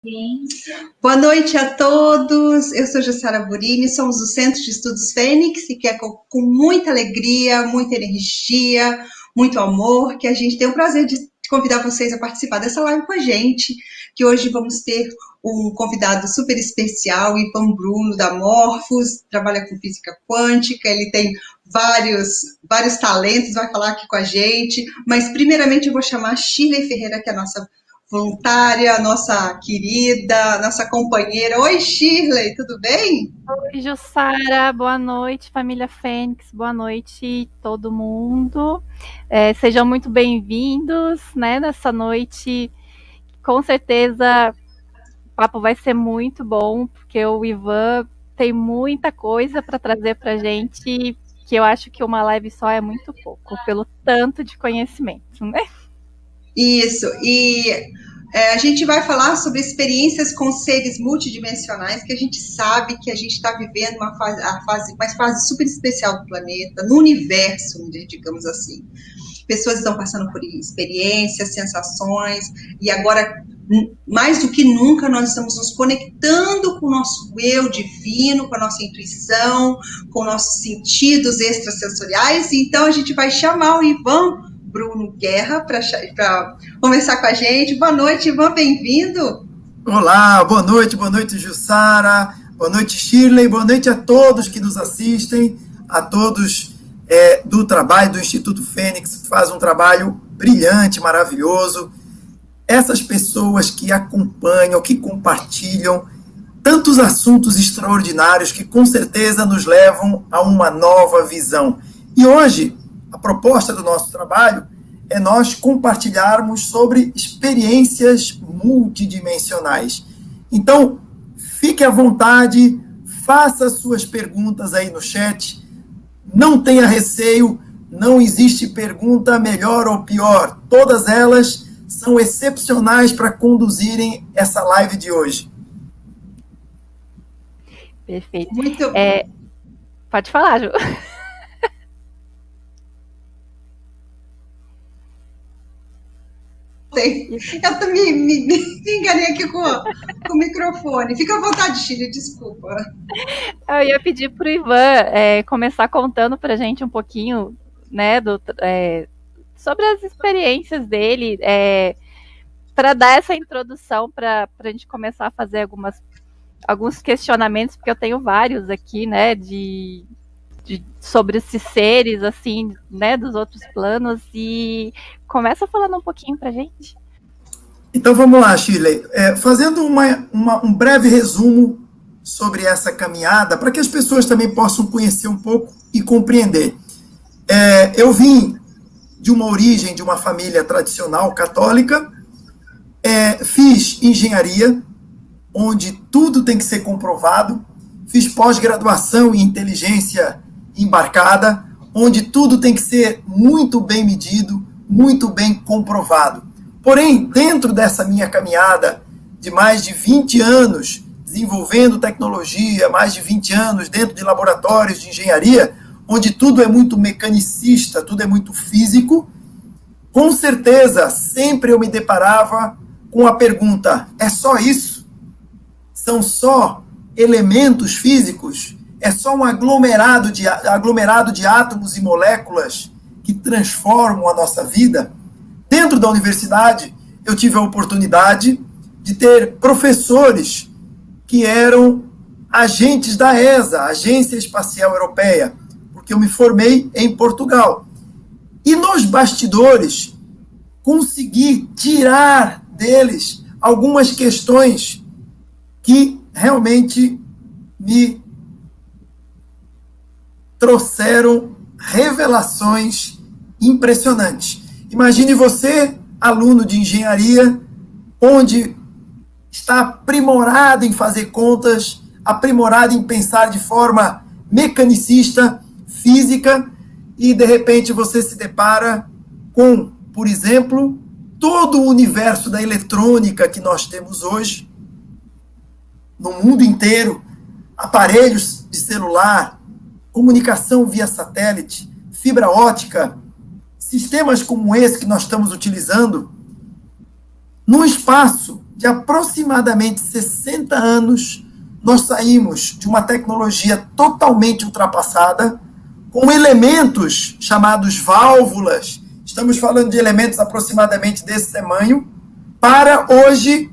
Sim. Boa noite a todos, eu sou Jussara Burini, somos do Centro de Estudos Fênix e que é com muita alegria, muita energia, muito amor, que a gente tem o prazer de convidar vocês a participar dessa live com a gente, que hoje vamos ter um convidado super especial, Ivan Bruno, da Morphos, trabalha com física quântica, ele tem vários talentos, vai falar aqui com a gente, mas primeiramente eu vou chamar a Shirley Ferreira, que é a nossa voluntária, nossa querida, nossa companheira. Oi, Shirley, tudo bem? Oi, Jussara, boa noite, família Fênix, boa noite, todo mundo. Sejam muito bem-vindos, né, nessa noite. Com certeza o papo vai ser muito bom, porque o Ivan tem muita coisa para trazer para a gente, que eu acho que uma live só é muito pouco, pelo tanto de conhecimento, né? Isso, a gente vai falar sobre experiências com seres multidimensionais, que a gente sabe que a gente está vivendo uma fase super especial do planeta, no universo, digamos assim. Pessoas estão passando por experiências, sensações, e agora, mais do que nunca, nós estamos nos conectando com o nosso eu divino, com a nossa intuição, com nossos sentidos extrasensoriais. Então, a gente vai chamar o Ivan Bruno Guerra para conversar com a gente. Boa noite, Ivan, bem-vindo. Olá, boa noite, Jussara, boa noite, Shirley, boa noite a todos que nos assistem, a todos do trabalho do Instituto Fênix, que faz um trabalho brilhante, maravilhoso. Essas pessoas que acompanham, que compartilham tantos assuntos extraordinários que com certeza nos levam a uma nova visão. E hoje, a proposta do nosso trabalho é nós compartilharmos sobre experiências multidimensionais. Então, fique à vontade, faça suas perguntas aí no chat, não tenha receio, não existe pergunta melhor ou pior, todas elas são excepcionais para conduzirem essa live de hoje. Perfeito. Pode falar, Ju. Eu também me enganei aqui com o microfone. Fica à vontade, Chile, desculpa. Eu ia pedir para o Ivan começar contando para a gente um pouquinho, né, sobre as experiências dele, para dar essa introdução, para a gente começar a fazer alguns questionamentos, porque eu tenho vários aqui, né, sobre esses seres, assim, né, dos outros planos, e começa falando um pouquinho pra gente. Então vamos lá, Shirley. Fazendo um breve resumo sobre essa caminhada, para que as pessoas também possam conhecer um pouco e compreender. Eu vim de uma origem, de uma família tradicional católica, fiz engenharia, onde tudo tem que ser comprovado, fiz pós-graduação em inteligência embarcada, onde tudo tem que ser muito bem medido, muito bem comprovado. Porém, dentro dessa minha caminhada de mais de 20 anos desenvolvendo tecnologia, mais de 20 anos dentro de laboratórios de engenharia, onde tudo é muito mecanicista, tudo é muito físico, com certeza sempre eu me deparava com a pergunta: é só isso? São só elementos físicos? É só um aglomerado de átomos e moléculas que transformam a nossa vida? Dentro da universidade, eu tive a oportunidade de ter professores que eram agentes da ESA, Agência Espacial Europeia, porque eu me formei em Portugal. E nos bastidores, consegui tirar deles algumas questões que realmente me trouxeram revelações impressionantes. Imagine você, aluno de engenharia, onde está aprimorado em fazer contas, aprimorado em pensar de forma mecanicista, física, e de repente você se depara com, por exemplo, todo o universo da eletrônica que nós temos hoje, no mundo inteiro, aparelhos de celular, comunicação via satélite, fibra ótica, sistemas como esse que nós estamos utilizando, num espaço de aproximadamente 60 anos, nós saímos de uma tecnologia totalmente ultrapassada, com elementos chamados válvulas, estamos falando de elementos aproximadamente desse tamanho, para hoje,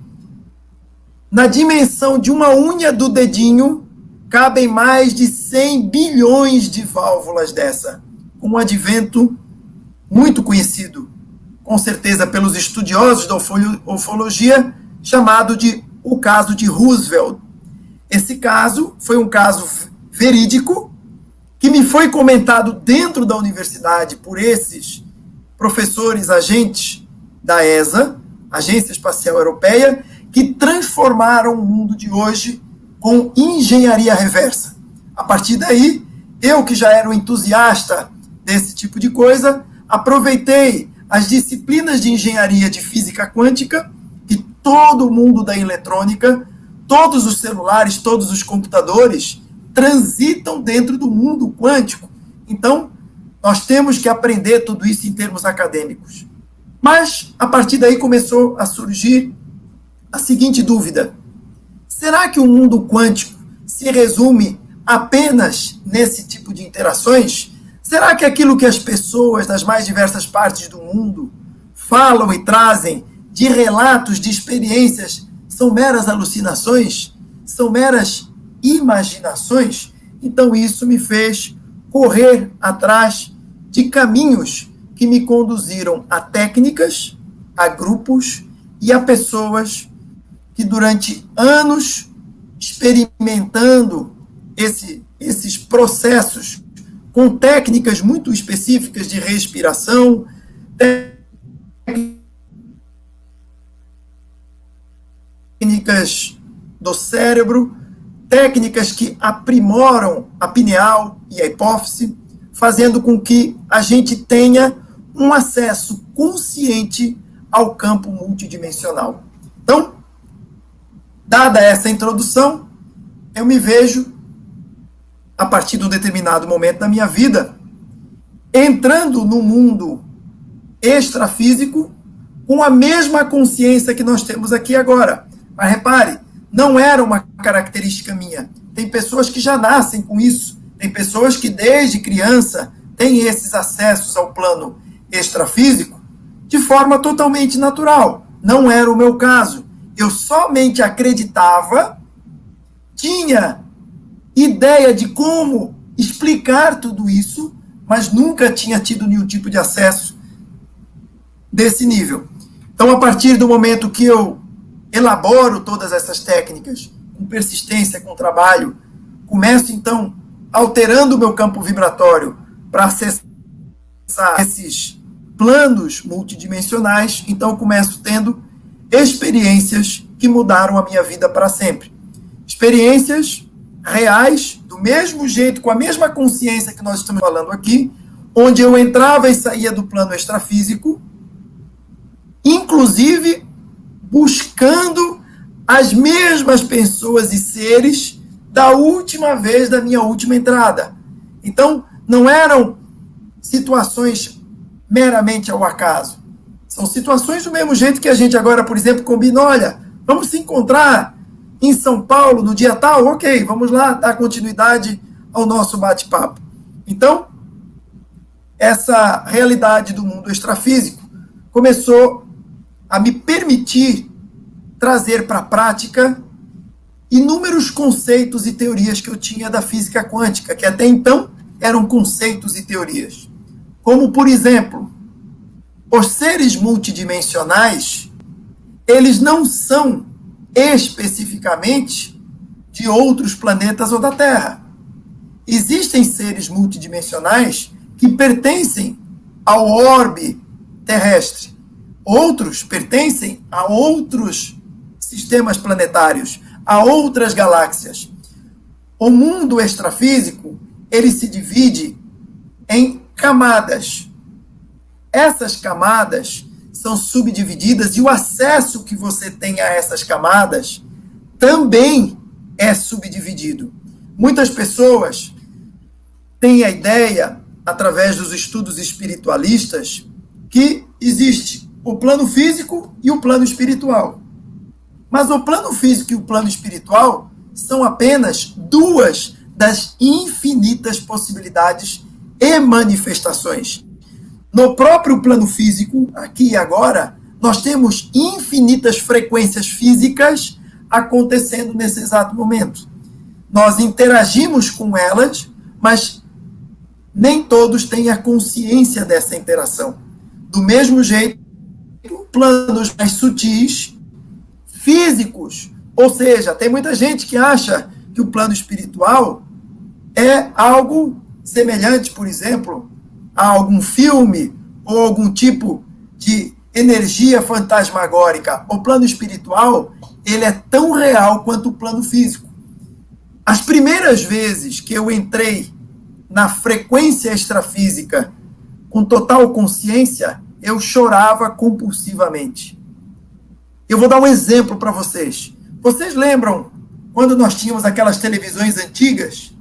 na dimensão de uma unha do dedinho, cabem mais de 100 bilhões de válvulas dessa, com um advento muito conhecido, com certeza pelos estudiosos da ufologia, chamado de o caso de Roosevelt. Esse caso foi um caso verídico, que me foi comentado dentro da universidade por esses professores agentes da ESA, Agência Espacial Europeia, que transformaram o mundo de hoje com engenharia reversa. A partir daí, eu que já era um entusiasta desse tipo de coisa, aproveitei as disciplinas de engenharia de física quântica, que todo o mundo da eletrônica, todos os celulares, todos os computadores, transitam dentro do mundo quântico. Então, nós temos que aprender tudo isso em termos acadêmicos. Mas, a partir daí, começou a surgir a seguinte dúvida: será que o mundo quântico se resume apenas nesse tipo de interações? Será que aquilo que as pessoas das mais diversas partes do mundo falam e trazem de relatos, de experiências, são meras alucinações? São meras imaginações? Então isso me fez correr atrás de caminhos que me conduziram a técnicas, a grupos e a pessoas que durante anos, experimentando esses processos com técnicas muito específicas de respiração, técnicas do cérebro, técnicas que aprimoram a pineal e a hipófise, fazendo com que a gente tenha um acesso consciente ao campo multidimensional. Então, dada essa introdução, eu me vejo, a partir de um determinado momento da minha vida, entrando no mundo extrafísico com a mesma consciência que nós temos aqui agora. Mas repare, não era uma característica minha. Tem pessoas que já nascem com isso. Tem pessoas que desde criança têm esses acessos ao plano extrafísico de forma totalmente natural. Não era o meu caso. Eu somente acreditava, tinha ideia de como explicar tudo isso, mas nunca tinha tido nenhum tipo de acesso desse nível. Então, a partir do momento que eu elaboro todas essas técnicas, com persistência, com trabalho, começo, então, alterando o meu campo vibratório para acessar esses planos multidimensionais, então começo tendo experiências que mudaram a minha vida para sempre. Experiências reais, do mesmo jeito, com a mesma consciência que nós estamos falando aqui, onde eu entrava e saía do plano extrafísico, inclusive buscando as mesmas pessoas e seres da última vez da minha última entrada. Então, não eram situações meramente ao acaso. São situações do mesmo jeito que a gente agora, por exemplo, combina, olha, vamos se encontrar em São Paulo no dia tal, ok, vamos lá dar continuidade ao nosso bate-papo. Então, essa realidade do mundo extrafísico começou a me permitir trazer para a prática inúmeros conceitos e teorias que eu tinha da física quântica, que até então eram conceitos e teorias. Como, por exemplo, os seres multidimensionais, eles não são especificamente de outros planetas ou da Terra. Existem seres multidimensionais que pertencem ao orbe terrestre. Outros pertencem a outros sistemas planetários, a outras galáxias. O mundo extrafísico, ele se divide em camadas. Essas camadas são subdivididas e o acesso que você tem a essas camadas também é subdividido. Muitas pessoas têm a ideia, através dos estudos espiritualistas, que existe o plano físico e o plano espiritual. Mas o plano físico e o plano espiritual são apenas duas das infinitas possibilidades e manifestações. No próprio plano físico, aqui e agora, nós temos infinitas frequências físicas acontecendo nesse exato momento. Nós interagimos com elas, mas nem todos têm a consciência dessa interação. Do mesmo jeito, planos mais sutis, físicos, ou seja, tem muita gente que acha que o plano espiritual é algo semelhante, por exemplo, a algum filme ou algum tipo de energia fantasmagórica. O plano espiritual, ele é tão real quanto o plano físico. As primeiras vezes que eu entrei na frequência extrafísica com total consciência, eu chorava compulsivamente. Eu vou dar um exemplo para vocês. Vocês lembram quando nós tínhamos aquelas televisões antigas?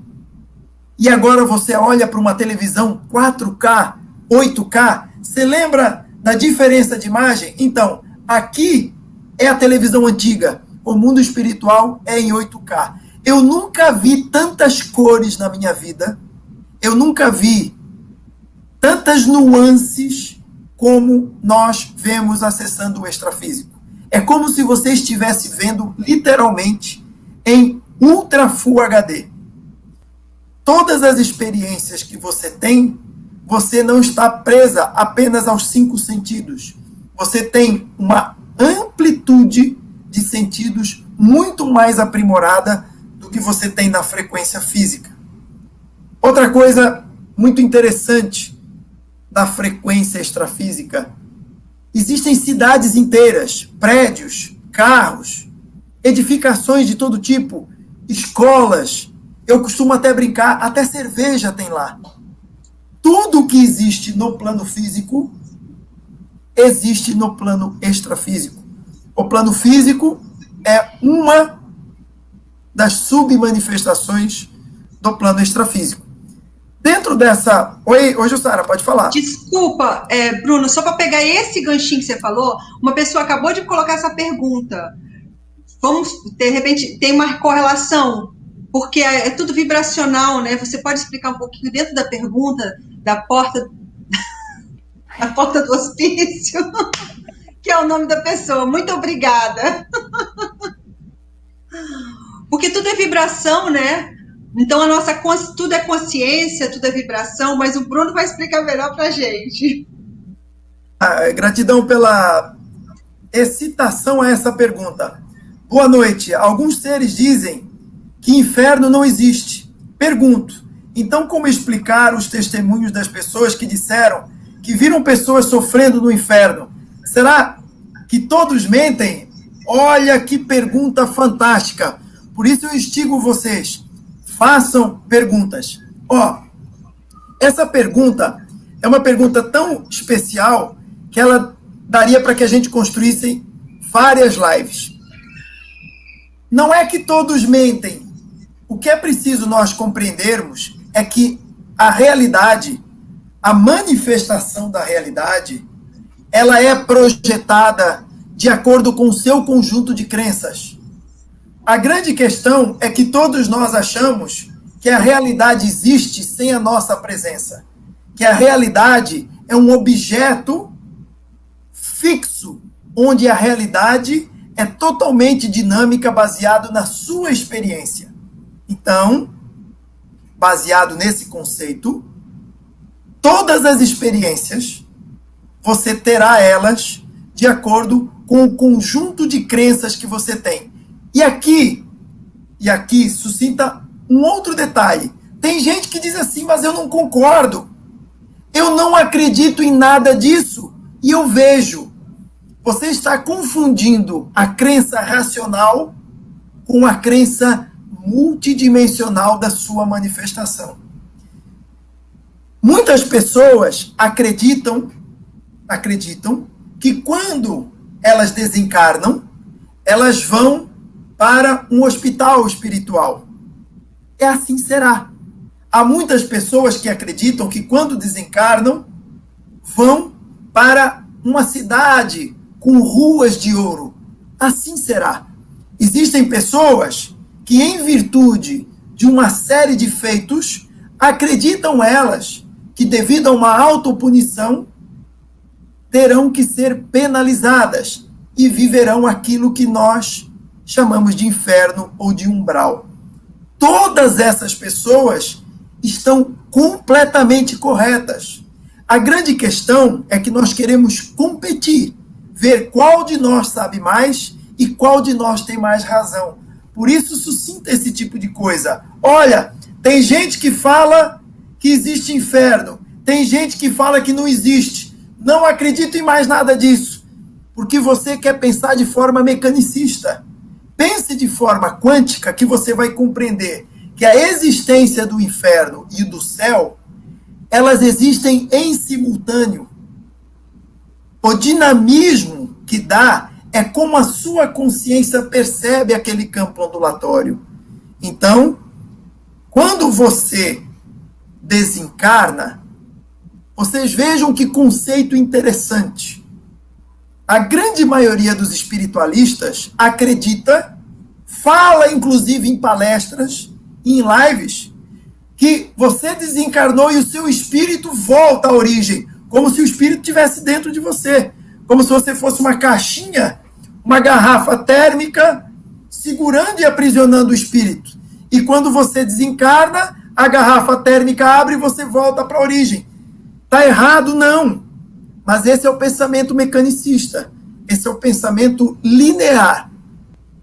E agora você olha para uma televisão 4K, 8K, você lembra da diferença de imagem? Então, aqui é a televisão antiga, o mundo espiritual é em 8K. Eu nunca vi tantas cores na minha vida, eu nunca vi tantas nuances como nós vemos acessando o extrafísico. É como se você estivesse vendo literalmente em Ultra Full HD. Todas as experiências que você tem, você não está presa apenas aos 5 sentidos. Você tem uma amplitude de sentidos muito mais aprimorada do que você tem na frequência física. Outra coisa muito interessante da frequência extrafísica: existem cidades inteiras, prédios, carros, edificações de todo tipo, escolas. Eu costumo até brincar, até cerveja tem lá. Tudo que existe no plano físico existe no plano extrafísico. O plano físico é uma das submanifestações do plano extrafísico. Dentro dessa... Oi, Jussara, pode falar. Desculpa, Bruno, só para pegar esse ganchinho que você falou, uma pessoa acabou de colocar essa pergunta. Vamos, de repente, tem uma correlação, porque é tudo vibracional, né? Você pode explicar um pouquinho dentro da pergunta, da porta do hospício, que é o nome da pessoa. Muito obrigada. Porque tudo é vibração, né? Então, tudo é consciência, tudo é vibração, mas o Bruno vai explicar melhor para a gente. Gratidão pela excitação a essa pergunta. Boa noite. Alguns seres dizem que inferno não existe. Pergunto, então como explicar os testemunhos das pessoas que disseram que viram pessoas sofrendo no inferno? Será que todos mentem? Olha que pergunta fantástica. Por isso eu instigo vocês. Façam perguntas. Essa pergunta é uma pergunta tão especial que ela daria para que a gente construísse várias lives. Não é que todos mentem. O que é preciso nós compreendermos é que a realidade, a manifestação da realidade, ela é projetada de acordo com o seu conjunto de crenças. A grande questão é que todos nós achamos que a realidade existe sem a nossa presença, que a realidade é um objeto fixo, onde a realidade é totalmente dinâmica, baseado na sua experiência. Então, baseado nesse conceito, todas as experiências, você terá elas de acordo com o conjunto de crenças que você tem. E aqui suscita um outro detalhe. Tem gente que diz assim, mas eu não concordo. Eu não acredito em nada disso. E eu vejo. Você está confundindo a crença racional com a crença multidimensional da sua manifestação. Muitas pessoas acreditam que quando elas desencarnam, elas vão para um hospital espiritual. É assim será. Há muitas pessoas que acreditam que quando desencarnam, vão para uma cidade com ruas de ouro. Assim será. Existem pessoas que, em virtude de uma série de feitos, acreditam elas que, devido a uma autopunição, terão que ser penalizadas e viverão aquilo que nós chamamos de inferno ou de umbral. Todas essas pessoas estão completamente corretas. A grande questão é que nós queremos competir, ver qual de nós sabe mais e qual de nós tem mais razão. Por isso suscita esse tipo de coisa. Olha, tem gente que fala que existe inferno, tem gente que fala que não existe. Não acredito em mais nada disso, porque você quer pensar de forma mecanicista. Pense de forma quântica, que você vai compreender que a existência do inferno e do céu, elas existem em simultâneo. O dinamismo que dá é como a sua consciência percebe aquele campo ondulatório. Então, quando você desencarna, vocês vejam que conceito interessante. A grande maioria dos espiritualistas acredita, fala inclusive em palestras, em lives, que você desencarnou e o seu espírito volta à origem, como se o espírito estivesse dentro de você, como se você fosse uma caixinha, uma garrafa térmica, segurando e aprisionando o espírito. E quando você desencarna, a garrafa térmica abre e você volta para a origem. Está errado? Não. Mas esse é o pensamento mecanicista. Esse é o pensamento linear.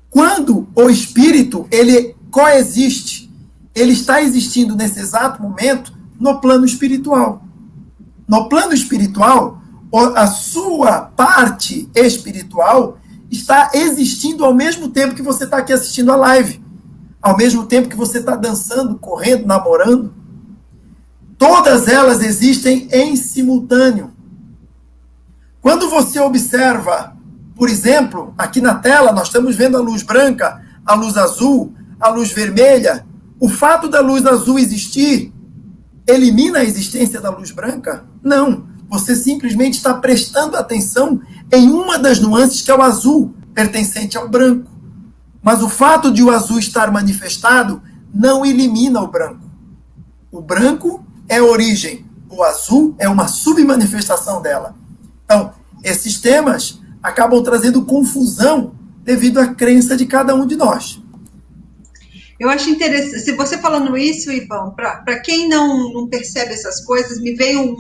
Quando o espírito, ele coexiste, ele está existindo nesse exato momento no plano espiritual. No plano espiritual, a sua parte espiritual está existindo ao mesmo tempo que você está aqui assistindo a live. Ao mesmo tempo que você está dançando, correndo, namorando. Todas elas existem em simultâneo. Quando você observa, por exemplo, aqui na tela, nós estamos vendo a luz branca, a luz azul, a luz vermelha. O fato da luz azul existir elimina a existência da luz branca? Não. Você simplesmente está prestando atenção em uma das nuances que é o azul, pertencente ao branco. Mas o fato de o azul estar manifestado não elimina o branco. O branco é a origem, o azul é uma submanifestação dela. Então, esses temas acabam trazendo confusão devido à crença de cada um de nós. Eu acho interessante, se você falando isso, Ivan, para quem não percebe essas coisas, me veio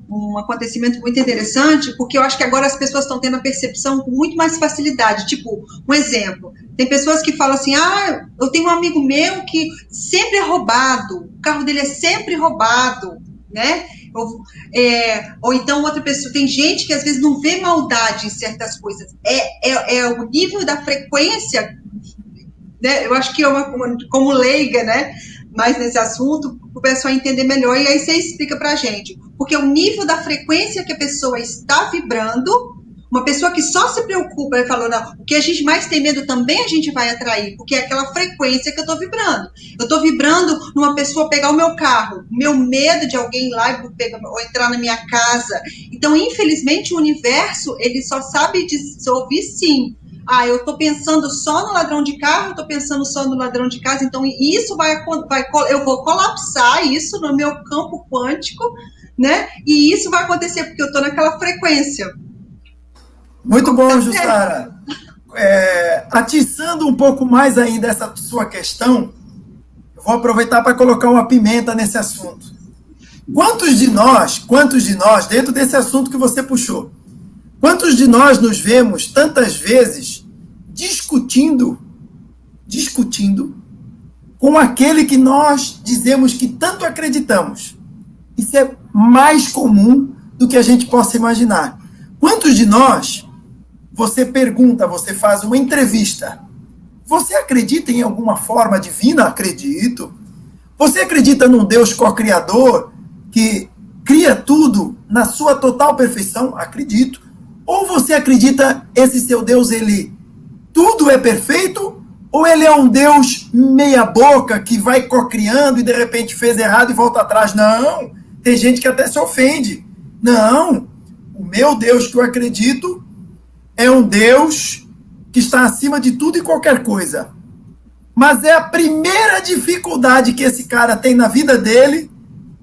um acontecimento muito interessante, porque eu acho que agora as pessoas estão tendo a percepção com muito mais facilidade. Tipo, um exemplo, tem pessoas que falam assim, eu tenho um amigo meu que sempre é roubado, o carro dele é sempre roubado, né? Ou então outra pessoa, tem gente que às vezes não vê maldade em certas coisas, é o nível da frequência, né? Eu acho que como leiga, né, mais nesse assunto, o pessoal entender melhor, e aí você explica pra gente, porque o nível da frequência que a pessoa está vibrando, uma pessoa que só se preocupa e falou, não, o que a gente mais tem medo também a gente vai atrair, porque é aquela frequência que eu estou vibrando. Eu estou vibrando numa pessoa pegar o meu carro, meu medo de alguém ir lá ou entrar na minha casa. Então, infelizmente, o universo, ele só sabe dissolver sim. Eu estou pensando só no ladrão de carro, eu estou pensando só no ladrão de casa, então isso eu vou colapsar isso no meu campo quântico, né? E isso vai acontecer porque eu estou naquela frequência. Muito bom, Jussara. Atiçando um pouco mais ainda essa sua questão, eu vou aproveitar para colocar uma pimenta nesse assunto. Quantos de nós, dentro desse assunto que você puxou, quantos de nós nos vemos tantas vezes discutindo com aquele que nós dizemos que tanto acreditamos? Isso é mais comum do que a gente possa imaginar. Quantos de nós, você pergunta, você faz uma entrevista, você acredita em alguma forma divina? Acredito. Você acredita num Deus co-criador que cria tudo na sua total perfeição? Acredito. Ou você acredita esse seu Deus, tudo é perfeito? Ou ele é um Deus meia boca que vai co-criando e de repente fez errado e volta atrás? Não, tem gente que até se ofende. Não, meu Deus que eu acredito é um Deus que está acima de tudo e qualquer coisa. Mas é a primeira dificuldade que esse cara tem na vida dele.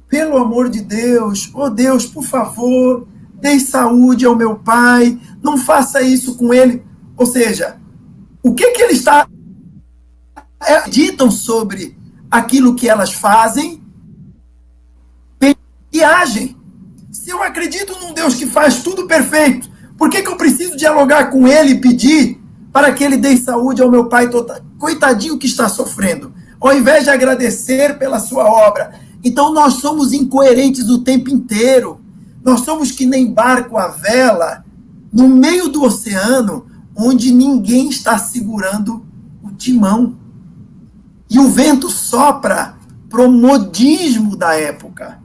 Pelo amor de Deus, oh Deus, por favor, dê saúde ao meu pai, não faça isso com ele. Ou seja, o que ele está... acreditam sobre aquilo que elas fazem e agem. Se eu acredito num Deus que faz tudo perfeito, por que eu preciso dialogar com ele e pedir para que ele dê saúde ao meu pai, coitadinho que está sofrendo, ao invés de agradecer pela sua obra? Então nós somos incoerentes o tempo inteiro. Nós somos que nem barco à vela no meio do oceano, onde ninguém está segurando o timão. E o vento sopra pro modismo da época.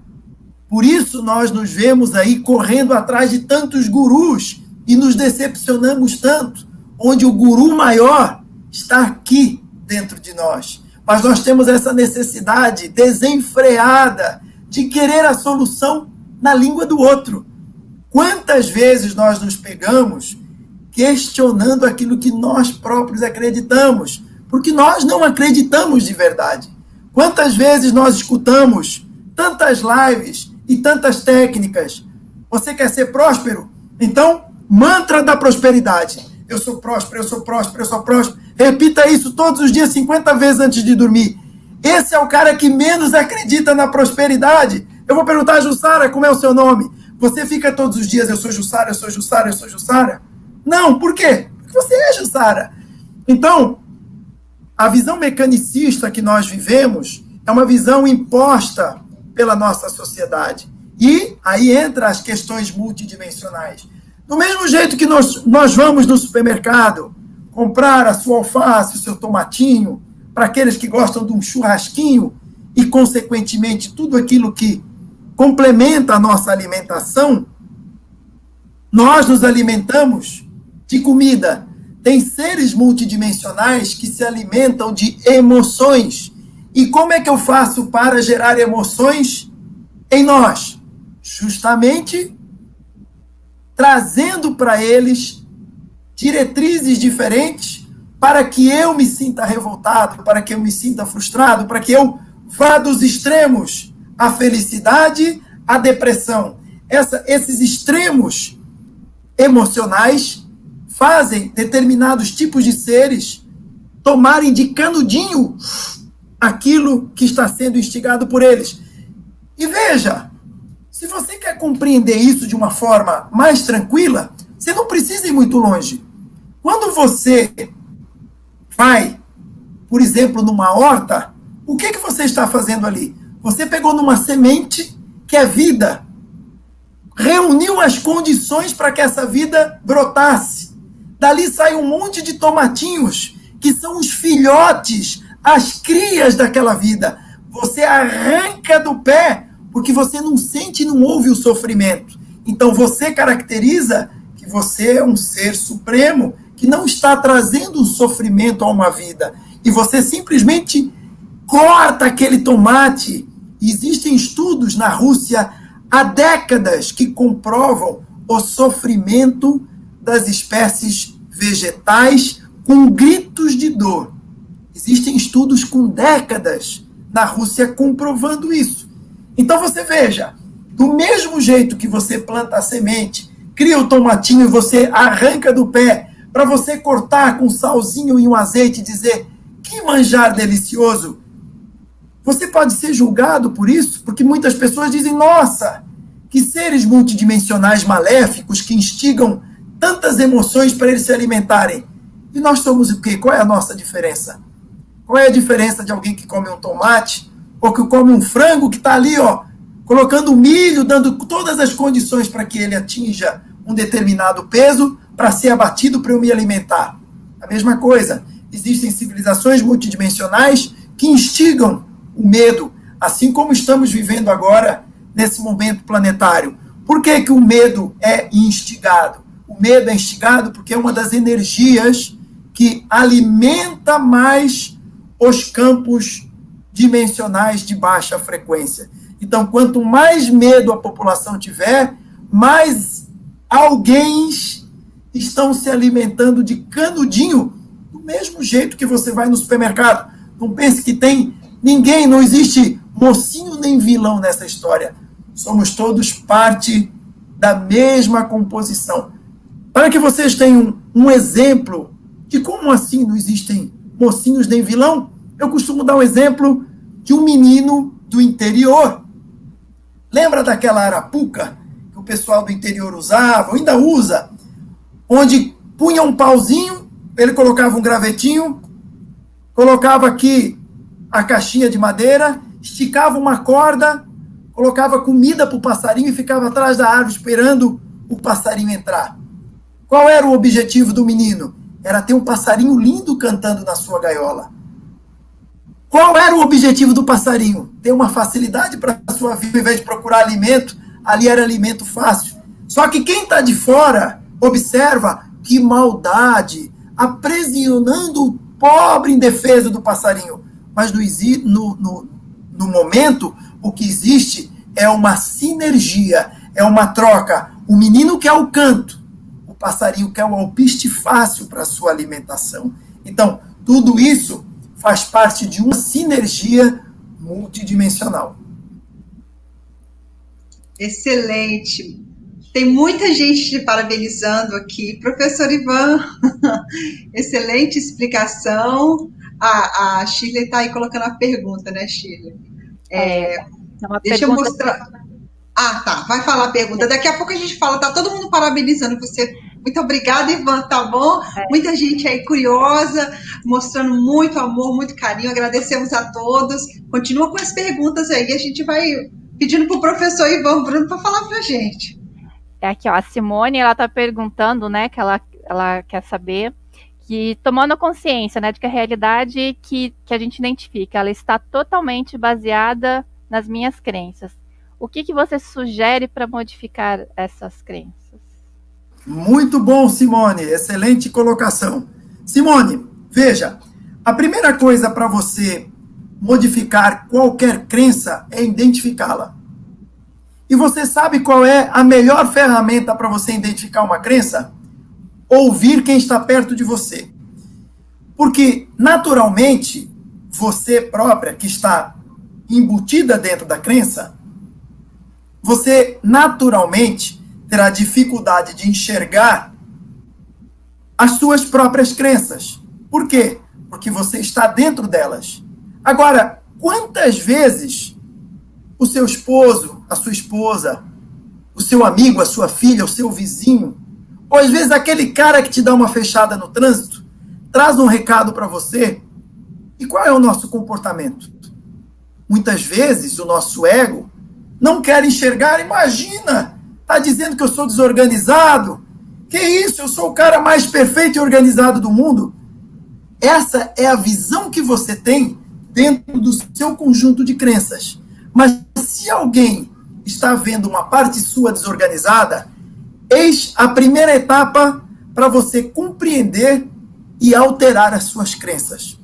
Por isso nós nos vemos aí correndo atrás de tantos gurus e nos decepcionamos tanto, onde o guru maior está aqui dentro de nós. Mas nós temos essa necessidade desenfreada de querer a solução na língua do outro. Quantas vezes nós nos pegamos questionando aquilo que nós próprios acreditamos, porque nós não acreditamos de verdade. Quantas vezes nós escutamos tantas lives e tantas técnicas? Você quer ser próspero? Então, mantra da prosperidade. Eu sou próspero, eu sou próspero, eu sou próspero. Repita isso todos os dias, 50 vezes antes de dormir. Esse é o cara que menos acredita na prosperidade. Eu vou perguntar, Jussara, como é o seu nome? Você fica todos os dias, eu sou Jussara, eu sou Jussara, eu sou Jussara? Não, por quê? Porque você é Jussara. Então, a visão mecanicista que nós vivemos é uma visão imposta pela nossa sociedade. E aí entra as questões multidimensionais. Do mesmo jeito que nós vamos no supermercado comprar a sua alface, o seu tomatinho, para aqueles que gostam de um churrasquinho e, consequentemente, tudo aquilo que complementa a nossa alimentação, nós nos alimentamos de comida. Tem seres multidimensionais que se alimentam de emoções. E como é que eu faço para gerar emoções em nós? Justamente trazendo para eles diretrizes diferentes para que eu me sinta revoltado, para que eu me sinta frustrado, para que eu vá dos extremos à felicidade, à depressão. Esses extremos emocionais fazem determinados tipos de seres tomarem de canudinho aquilo que está sendo instigado por eles. E veja, se você quer compreender isso de uma forma mais tranquila, você não precisa ir muito longe. Quando você vai, por exemplo, numa horta, o que você está fazendo ali? Você pegou numa semente que é vida, reuniu as condições para que essa vida brotasse. Dali sai um monte de tomatinhos, que são os filhotes, as crias daquela vida. Você arranca do pé, porque você não sente e não ouve o sofrimento. Então você caracteriza que você é um ser supremo, que não está trazendo um sofrimento a uma vida. E você simplesmente corta aquele tomate. Existem estudos na Rússia há décadas que comprovam o sofrimento das espécies vegetais com gritos de dor. Existem estudos com décadas na Rússia comprovando isso. Então você veja, do mesmo jeito que você planta a semente, cria o tomatinho e você arranca do pé, para você cortar com um salzinho e um azeite e dizer, que manjar delicioso. Você pode ser julgado por isso, porque muitas pessoas dizem, nossa, que seres multidimensionais maléficos que instigam tantas emoções para eles se alimentarem. E nós somos o quê? Qual é a nossa diferença? Qual é a diferença de alguém que come um tomate ou que come um frango que está ali, ó, colocando milho, dando todas as condições para que ele atinja um determinado peso para ser abatido para eu me alimentar? A mesma coisa. Existem civilizações multidimensionais que instigam o medo, assim como estamos vivendo agora nesse momento planetário. Por que que o medo é instigado? O medo é instigado porque é uma das energias que alimenta mais os campos dimensionais de baixa frequência. Então, quanto mais medo a população tiver, mais alguém estão se alimentando de canudinho do mesmo jeito que você vai no supermercado. Não pense que tem ninguém, não existe mocinho nem vilão nessa história. Somos todos parte da mesma composição. Para que vocês tenham um exemplo de como assim não existem mocinhos nem vilão, eu costumo dar um exemplo de um menino do interior. Lembra daquela arapuca que o pessoal do interior usava, ou ainda usa, onde punha um pauzinho, ele colocava um gravetinho, colocava aqui a caixinha de madeira, esticava uma corda, colocava comida para o passarinho e ficava atrás da árvore esperando o passarinho entrar. Qual era o objetivo do menino? Era ter um passarinho lindo cantando na sua gaiola. Qual era o objetivo do passarinho? Ter uma facilidade para a sua vida, ao invés de procurar alimento, ali era alimento fácil. Só que quem está de fora observa que maldade, aprisionando o pobre indefeso do passarinho. Mas no momento, o que existe é uma sinergia, é uma troca. O menino quer o canto, o passarinho quer o alpiste fácil para a sua alimentação. Então, tudo isso faz parte de uma sinergia multidimensional. Excelente. Tem muita gente te parabenizando aqui. Professor Ivan, excelente explicação. A Shirley está aí colocando a pergunta, né, Shirley? Deixa eu mostrar. Ah, tá. Vai falar a pergunta. Daqui a pouco a gente fala. Tá todo mundo parabenizando você. Muito obrigada, Ivan, tá bom? Muita gente aí curiosa, mostrando muito amor, muito carinho. Agradecemos a todos. Continua com as perguntas aí. A gente vai pedindo para o professor Ivan Bruno para falar para a gente. Aqui, ó, a Simone, ela tá perguntando, né, que ela quer saber que, tomando consciência, né, de que a realidade que a gente identifica, ela está totalmente baseada nas minhas crenças. O que você sugere para modificar essas crenças? Muito bom, Simone. Excelente colocação. Simone, veja, a primeira coisa para você modificar qualquer crença é identificá-la. E você sabe qual é a melhor ferramenta para você identificar uma crença? Ouvir quem está perto de você. Porque, naturalmente, você própria, que está embutida dentro da crença, você, naturalmente, terá dificuldade de enxergar as suas próprias crenças. Por quê? Porque você está dentro delas. Agora, quantas vezes o seu esposo, a sua esposa, o seu amigo, a sua filha, o seu vizinho, ou às vezes aquele cara que te dá uma fechada no trânsito, traz um recado para você, e qual é o nosso comportamento? Muitas vezes o nosso ego não quer enxergar. Imagina, está dizendo que eu sou desorganizado? Que isso, eu sou o cara mais perfeito e organizado do mundo? Essa é a visão que você tem dentro do seu conjunto de crenças. Mas se alguém está vendo uma parte sua desorganizada, eis a primeira etapa para você compreender e alterar as suas crenças.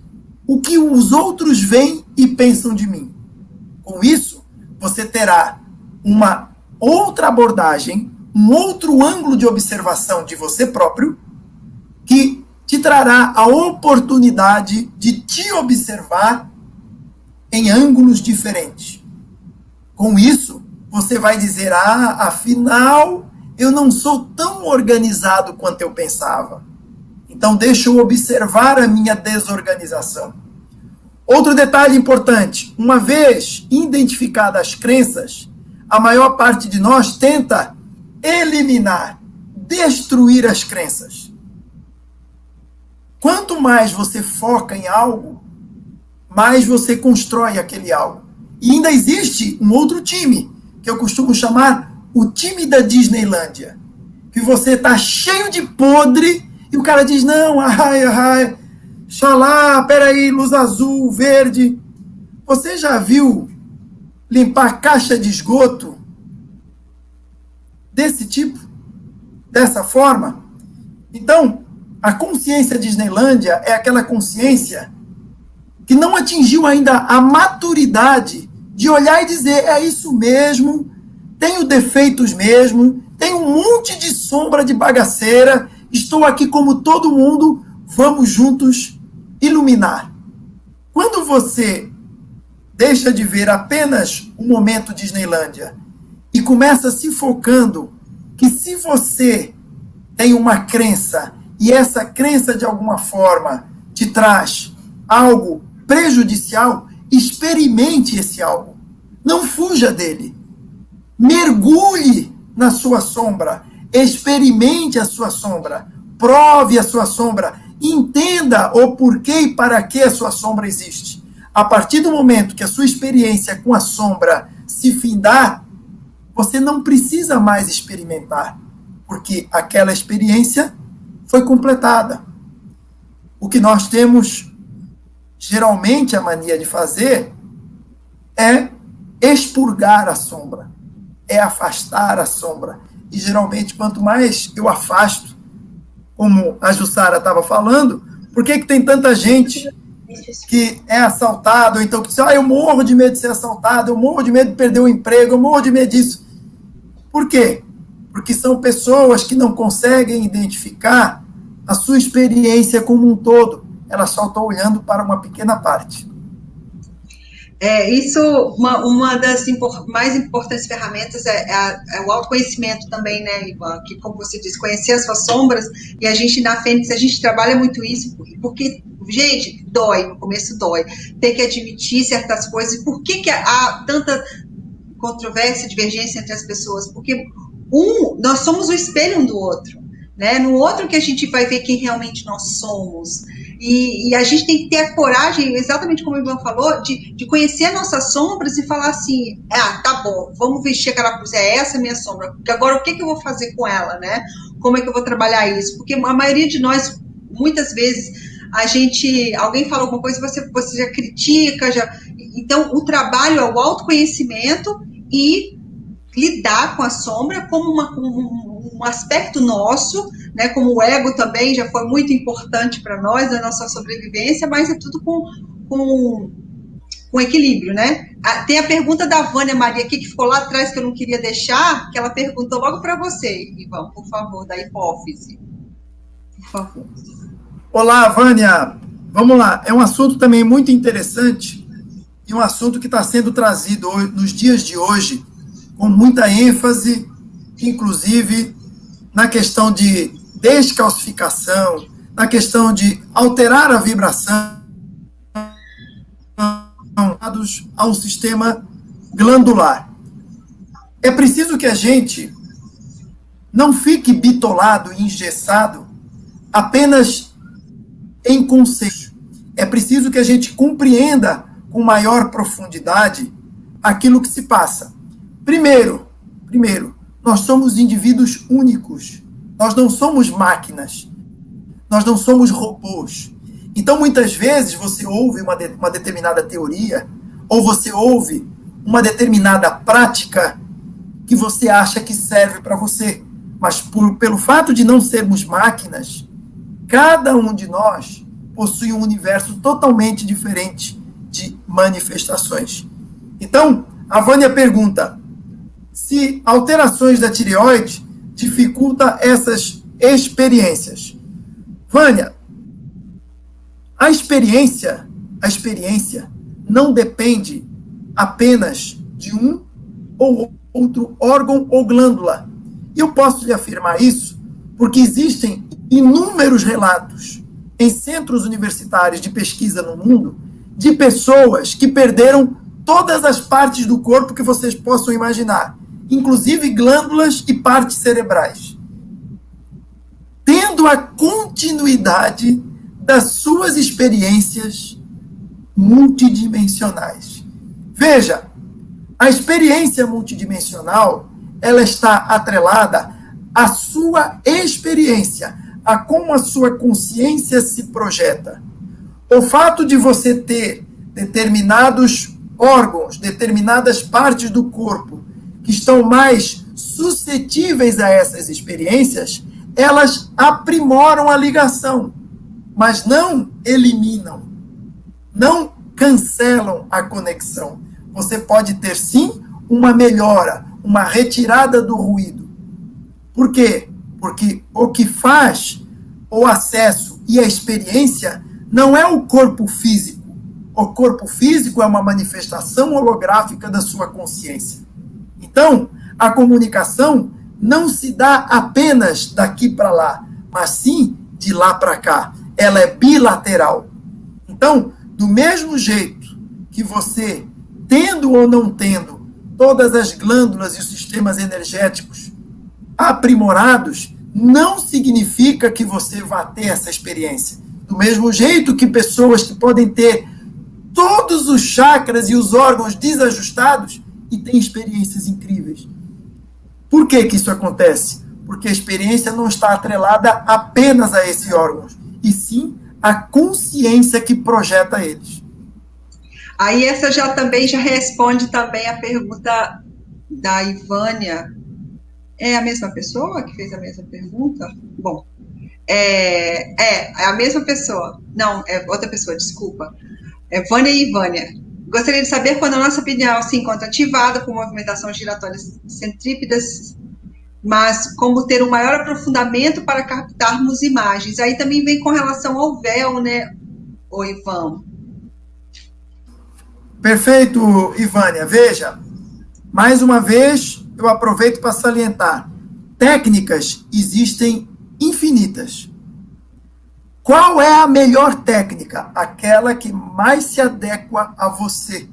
O que os outros veem e pensam de mim. Com isso, você terá uma outra abordagem, um outro ângulo de observação de você próprio, que te trará a oportunidade de te observar em ângulos diferentes. Com isso, você vai dizer, afinal, eu não sou tão organizado quanto eu pensava. Então, deixa eu observar a minha desorganização. Outro detalhe importante, uma vez identificadas as crenças, a maior parte de nós tenta eliminar, destruir as crenças. Quanto mais você foca em algo, mais você constrói aquele algo. E ainda existe um outro time, que eu costumo chamar o time da Disneylândia. Que você está cheio de podre, e o cara diz, não, xalá, peraí, luz azul, verde. Você já viu limpar caixa de esgoto desse tipo? Dessa forma? Então, a consciência Disneylândia é aquela consciência que não atingiu ainda a maturidade de olhar e dizer, é isso mesmo, tenho defeitos mesmo, tem um monte de sombra de bagaceira, estou aqui como todo mundo, vamos juntos iluminar. Quando você deixa de ver apenas o momento Disneylândia e começa se focando que se você tem uma crença e essa crença de alguma forma te traz algo prejudicial, experimente esse algo. Não fuja dele. Mergulhe na sua sombra. Experimente a sua sombra. Prove a sua sombra. Entenda o porquê e para que a sua sombra existe. A partir do momento que a sua experiência com a sombra se findar, você não precisa mais experimentar, porque aquela experiência foi completada. O que nós temos, geralmente, a mania de fazer é expurgar a sombra, é afastar a sombra. E, geralmente, quanto mais eu afasto, como a Jussara estava falando, por que tem tanta gente que é assaltado, ou então que diz, eu morro de medo de ser assaltado, eu morro de medo de perder o emprego, eu morro de medo disso. Por quê? Porque são pessoas que não conseguem identificar a sua experiência como um todo. Elas só estão olhando para uma pequena parte. Isso, uma das mais importantes ferramentas é o autoconhecimento também, né, Ivan? Que, como você disse, conhecer as suas sombras, e a gente, na Fênix, a gente trabalha muito isso, porque, gente, dói, no começo dói, tem que admitir certas coisas. Por que há tanta controvérsia, divergência entre as pessoas? Porque, nós somos o espelho um do outro, né? No outro que a gente vai ver quem realmente nós somos. E a gente tem que ter a coragem, exatamente como o Ivan falou, de conhecer as nossas sombras e falar assim, tá bom, vamos vestir aquela coisa, essa é a minha sombra, agora o que eu vou fazer com ela, né? Como é que eu vou trabalhar isso? Porque a maioria de nós, muitas vezes, alguém fala alguma coisa, você já critica, então o trabalho é o autoconhecimento e lidar com a sombra como um aspecto nosso, né, como o ego também já foi muito importante para nós, na nossa sobrevivência, mas é tudo com equilíbrio, né? Tem a pergunta da Vânia Maria aqui, que ficou lá atrás, que eu não queria deixar, que ela perguntou logo para você, Ivan, por favor, da hipófise. Por favor. Olá, Vânia. Vamos lá. É um assunto também muito interessante e um assunto que está sendo trazido nos dias de hoje com muita ênfase, inclusive na questão de descalcificação, na questão de alterar a vibração a um sistema glandular. É preciso que a gente não fique bitolado e engessado apenas em conceito. É preciso que a gente compreenda com maior profundidade aquilo que se passa. Primeiro, nós somos indivíduos únicos. Nós não somos máquinas. Nós não somos robôs. Então, muitas vezes, você ouve uma determinada teoria, ou você ouve uma determinada prática que você acha que serve para você. Mas, pelo fato de não sermos máquinas, cada um de nós possui um universo totalmente diferente de manifestações. Então, a Vânia pergunta se alterações da tireoide dificultam essas experiências. Vânia, a experiência não depende apenas de um ou outro órgão ou glândula. E eu posso lhe afirmar isso porque existem inúmeros relatos em centros universitários de pesquisa no mundo de pessoas que perderam todas as partes do corpo que vocês possam imaginar, inclusive glândulas e partes cerebrais, tendo a continuidade das suas experiências multidimensionais. Veja, a experiência multidimensional, ela está atrelada à sua experiência, a como a sua consciência se projeta. O fato de você ter determinados órgãos, determinadas partes do corpo que estão mais suscetíveis a essas experiências, elas aprimoram a ligação, mas não eliminam, não cancelam a conexão. Você pode ter, sim, uma melhora, uma retirada do ruído. Por quê? Porque o que faz o acesso e a experiência não é o corpo físico. O corpo físico é uma manifestação holográfica da sua consciência. Então, a comunicação não se dá apenas daqui para lá, mas sim de lá para cá. Ela é bilateral. Então, do mesmo jeito que você, tendo ou não tendo todas as glândulas e os sistemas energéticos aprimorados, não significa que você vá ter essa experiência. Do mesmo jeito que pessoas que podem ter todos os chakras e os órgãos desajustados e têm experiências incríveis. Por que que isso acontece? Porque a experiência não está atrelada apenas a esses órgãos, e sim a consciência que projeta eles. Aí essa já responde também a pergunta da Ivânia. É a mesma pessoa que fez a mesma pergunta? Bom, é a mesma pessoa. Não, é outra pessoa, desculpa. É Vânia e Ivânia. Gostaria de saber quando a nossa pineal se encontra ativada por movimentação giratória centrípedas, mas como ter um maior aprofundamento para captarmos imagens. Aí também vem com relação ao véu, né, ô Ivan? Perfeito, Ivânia. Veja, mais uma vez, eu aproveito para salientar. Técnicas existem infinitas. Qual é a melhor técnica? Aquela que mais se adequa a você.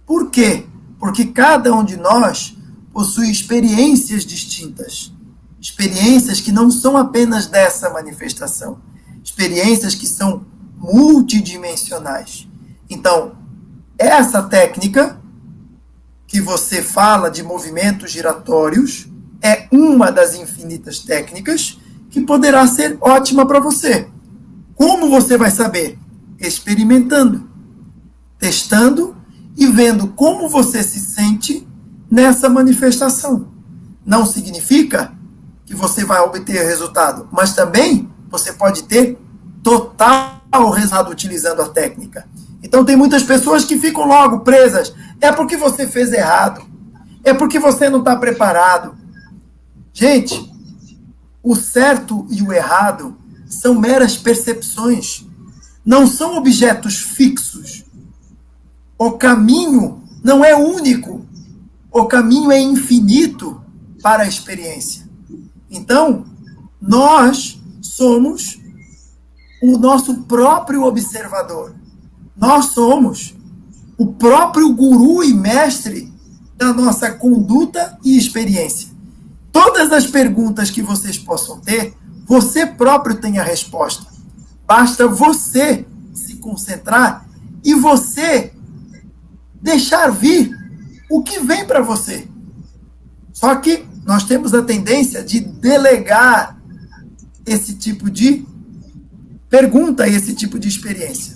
Por quê? Porque cada um de nós possui experiências distintas. Experiências que não são apenas dessa manifestação. Experiências que são multidimensionais. Então, essa técnica que você fala de movimentos giratórios é uma das infinitas técnicas que poderá ser ótima para você. Como você vai saber? Experimentando, testando e vendo como você se sente nessa manifestação. Não significa que você vai obter resultado, mas também você pode ter total resultado utilizando a técnica. Então tem muitas pessoas que ficam logo presas. É porque você fez errado. É porque você não está preparado. Gente, o certo e o errado são meras percepções. Não são objetos fixos. O caminho não é único. O caminho é infinito para a experiência. Então, nós somos o nosso próprio observador. Nós somos o próprio guru e mestre da nossa conduta e experiência. Todas as perguntas que vocês possam ter, você próprio tem a resposta. Basta você se concentrar e você deixar vir o que vem para você. Só que nós temos a tendência de delegar esse tipo de pergunta, esse tipo de experiência.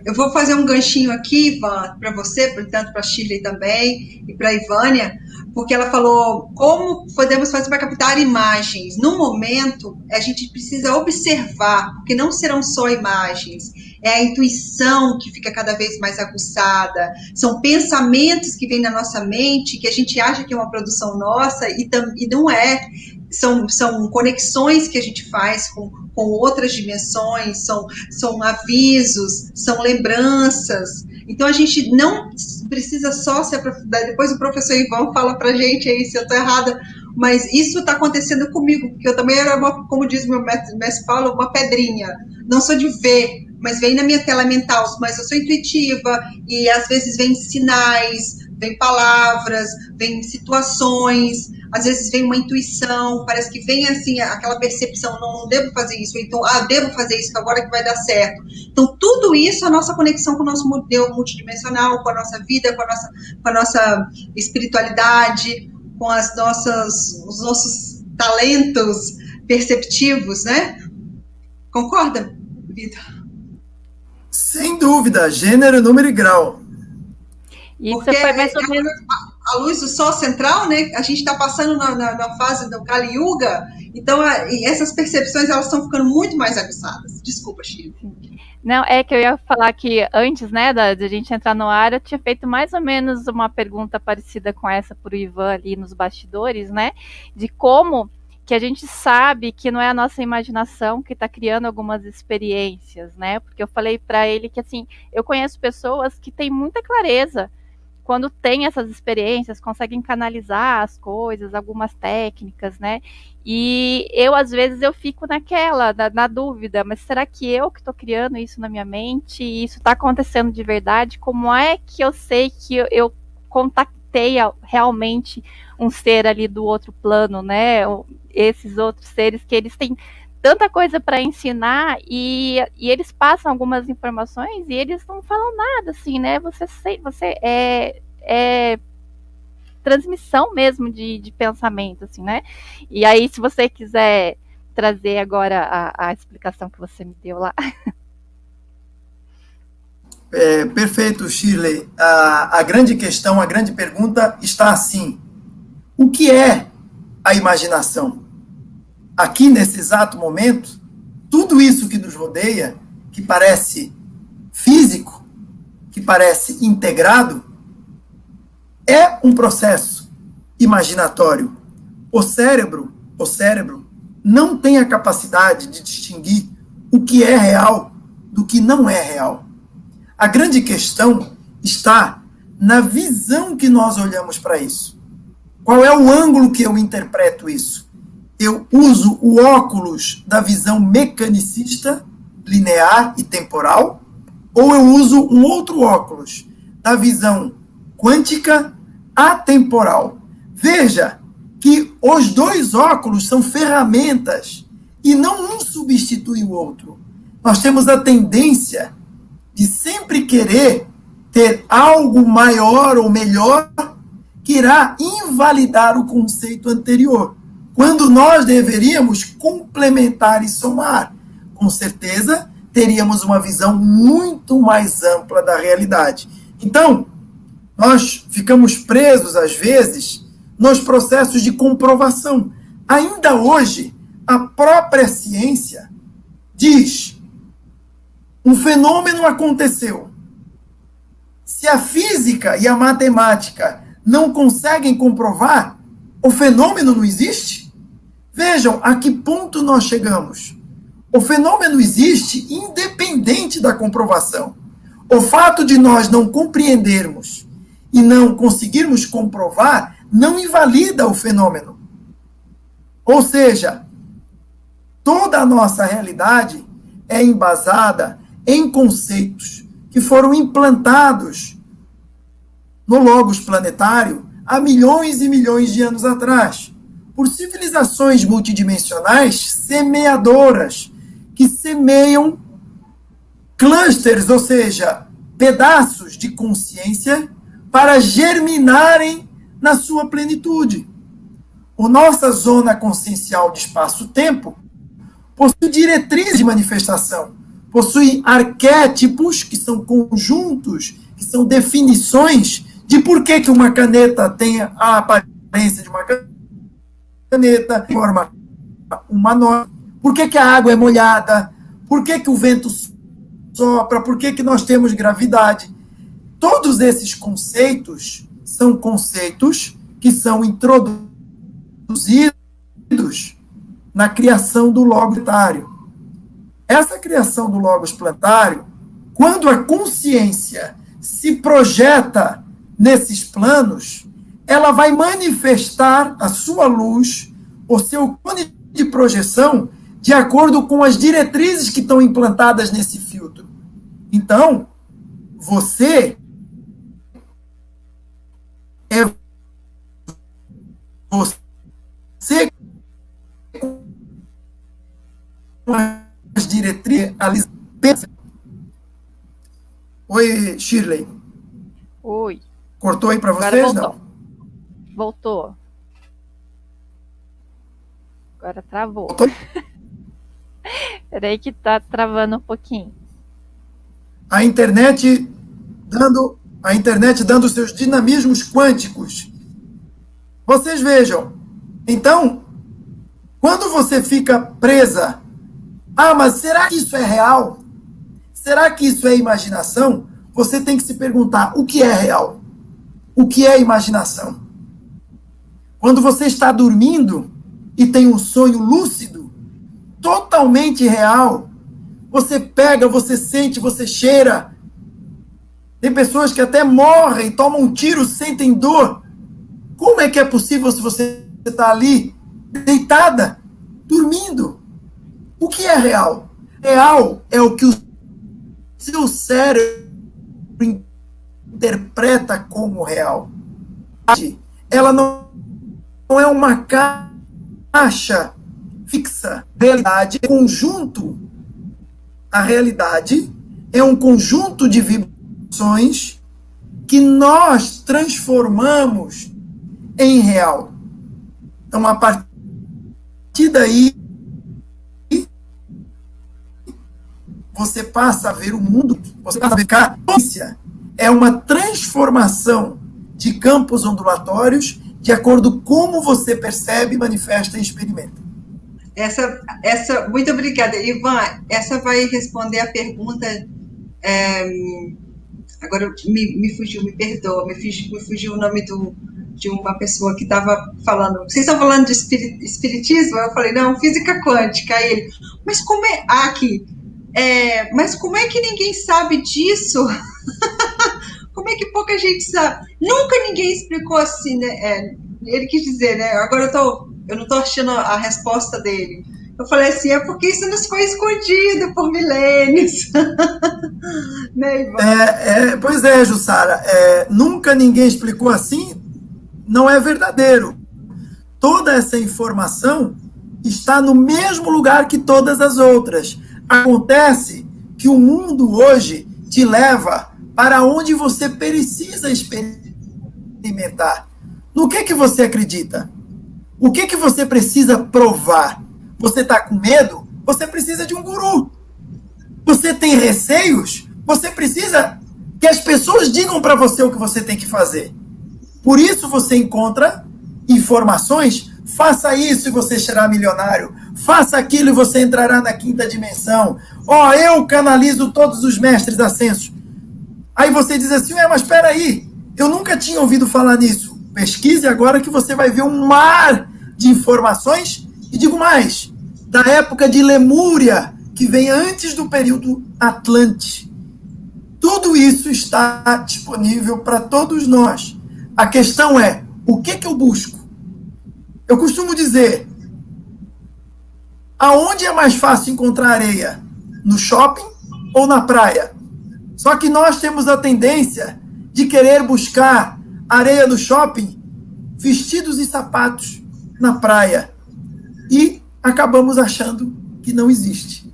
Eu vou fazer um ganchinho aqui, Ivan, para você, portanto, para a Shirley também, e para a Ivânia, porque ela falou como podemos fazer para captar imagens. No momento, a gente precisa observar, porque não serão só imagens, é a intuição que fica cada vez mais aguçada, são pensamentos que vêm na nossa mente, que a gente acha que é uma produção nossa, e não é. São conexões que a gente faz com outras dimensões, são avisos, são lembranças. Então, a gente não precisa só se aprofundar. Depois o professor Ivan fala para a gente aí se eu estou errada, mas isso está acontecendo comigo, porque eu também era, como diz meu mestre Paulo, uma pedrinha. Não sou de ver, mas vem na minha tela mental, mas eu sou intuitiva, e às vezes vem sinais, vem palavras, vem situações, às vezes vem uma intuição, parece que vem assim, aquela percepção, não devo fazer isso, então, devo fazer isso, que agora que vai dar certo. Então, tudo isso é a nossa conexão com o nosso modelo multidimensional, com a nossa vida, com a nossa espiritualidade, com os nossos talentos perceptivos, né? Concorda, Vitor? Sem dúvida, gênero, número e grau. Isso foi mais ou menos... A luz do sol central, né? A gente está passando na fase do Kali Yuga, Então, e essas percepções, elas estão ficando muito mais aguçadas. Desculpa, Chico. Não, é que eu ia falar que antes, né, de a gente entrar no ar, eu tinha feito mais ou menos uma pergunta parecida com essa para o Ivan ali nos bastidores, né, de como que a gente sabe que não é a nossa imaginação que está criando algumas experiências, né, porque eu falei para ele que, assim, eu conheço pessoas que têm muita clareza quando tem essas experiências, conseguem canalizar as coisas, algumas técnicas, né? E eu, às vezes, eu fico na dúvida, mas será que eu que estou criando isso na minha mente e isso está acontecendo de verdade? Como é que eu sei que eu contatei realmente um ser ali do outro plano, né? Esses outros seres que eles têm tanta coisa para ensinar e eles passam algumas informações e eles não falam nada, assim, né? Você é transmissão mesmo de pensamento, assim, né? E aí, se você quiser trazer agora a explicação que você me deu lá. Perfeito, Shirley. A grande questão, a grande pergunta está assim: o que é a imaginação? Aqui, nesse exato momento, tudo isso que nos rodeia, que parece físico, que parece integrado, é um processo imaginatório. O cérebro não tem a capacidade de distinguir o que é real do que não é real. A grande questão está na visão que nós olhamos para isso. Qual é o ângulo que eu interpreto isso? Eu uso o óculos da visão mecanicista, linear e temporal, ou eu uso um outro óculos da visão quântica atemporal. Veja que os dois óculos são ferramentas e não um substitui o outro. Nós temos a tendência de sempre querer ter algo maior ou melhor que irá invalidar o conceito anterior, quando nós deveríamos complementar e somar. Com certeza, teríamos uma visão muito mais ampla da realidade. Então, nós ficamos presos, às vezes, nos processos de comprovação. Ainda hoje, a própria ciência diz: um fenômeno aconteceu. Se a física e a matemática não conseguem comprovar, o fenômeno não existe? Vejam a que ponto nós chegamos. O fenômeno existe independente da comprovação. O fato de nós não compreendermos e não conseguirmos comprovar não invalida o fenômeno. Ou seja, toda a nossa realidade é embasada em conceitos que foram implantados no logos planetário há milhões e milhões de anos atrás, por civilizações multidimensionais semeadoras, que semeiam clusters, ou seja, pedaços de consciência para germinarem na sua plenitude. A nossa zona consciencial de espaço-tempo possui diretrizes de manifestação, possui arquétipos, que são conjuntos, que são definições de por que uma caneta tem a aparência de uma caneta, forma humanoide, por que a água é molhada, por que o vento sopra, por que nós temos gravidade. Todos esses conceitos são conceitos que são introduzidos na criação do logos planetário. Essa criação do logos planetário, quando a consciência se projeta nesses planos, ela vai manifestar a sua luz, o seu cone de projeção, de acordo com as diretrizes que estão implantadas nesse filtro. Então, você é você com as diretrizes. Oi, Shirley. Oi. Cortou aí para vocês? Não? Voltou. Agora travou. Peraí que tá travando um pouquinho. A internet dando seus dinamismos quânticos. Vocês vejam. Então, Quando você fica presa, mas será que isso é real? Será que isso é imaginação? Você tem que se perguntar, o que é real? O que é imaginação? Quando você está dormindo e tem um sonho lúcido, totalmente real, você pega, você sente, você cheira. Tem pessoas que até morrem, tomam um tiro, sentem dor. Como é que é possível se você está ali, deitada, dormindo? O que é real? Real é o que o seu cérebro interpreta como real. Ela não é uma caixa fixa. Realidade é um conjunto. A realidade é um conjunto de vibrações que nós transformamos em real. Então, a partir daí, você passa a ver o mundo, você passa a ver que a consciência é uma transformação de campos ondulatórios de acordo com como você percebe, manifesta e experimenta. Muito obrigada. Ivan, essa vai responder a pergunta. Agora me fugiu, me perdoa, me fugiu o nome de uma pessoa que estava falando. Vocês estão falando de espiritismo? Eu falei, não, física quântica. Aí ele, mas como é. Mas como é que ninguém sabe disso? Como é que pouca gente sabe? Nunca ninguém explicou assim, né? Ele quis dizer, né? Agora eu não estou achando a resposta dele. Eu falei assim, é porque isso nos foi escondido por milênios. Né, Ivan? Pois é, Jussara. Nunca ninguém explicou assim, não é verdadeiro. Toda essa informação está no mesmo lugar que todas as outras. Acontece que o mundo hoje te leva para onde você precisa experimentar. No que você acredita? O que você precisa provar? Você está com medo? Você precisa de um guru. Você tem receios? Você precisa que as pessoas digam para você o que você tem que fazer. Por isso você encontra informações. Faça isso e você será milionário. Faça aquilo e você entrará na quinta dimensão. Eu canalizo todos os mestres ascensos. Aí você diz assim, mas espera aí, eu nunca tinha ouvido falar nisso. Pesquise agora que você vai ver um mar de informações. E digo mais, da época de Lemúria, que vem antes do período Atlante. Tudo isso está disponível para todos nós. A questão é, o que eu busco? Eu costumo dizer, aonde é mais fácil encontrar areia? No shopping ou na praia? Só que nós temos a tendência de querer buscar areia no shopping, vestidos e sapatos na praia. E acabamos achando que não existe.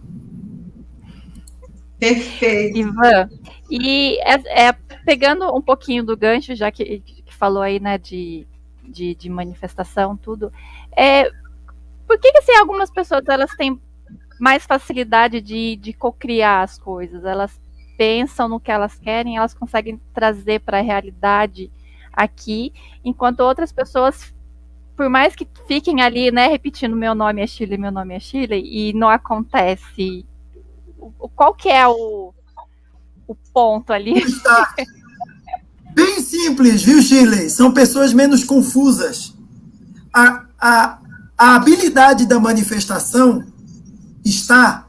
Perfeito. Ivan, e pegando um pouquinho do gancho, já que falou aí, né, de manifestação, tudo, por que assim, algumas pessoas elas têm mais facilidade de cocriar as coisas? Elas pensam no que elas querem, elas conseguem trazer para a realidade aqui, enquanto outras pessoas, por mais que fiquem ali, né, repetindo meu nome é Shirley, e não acontece. Qual que é o ponto ali? Está bem simples, viu, Shirley? São pessoas menos confusas. A habilidade da manifestação está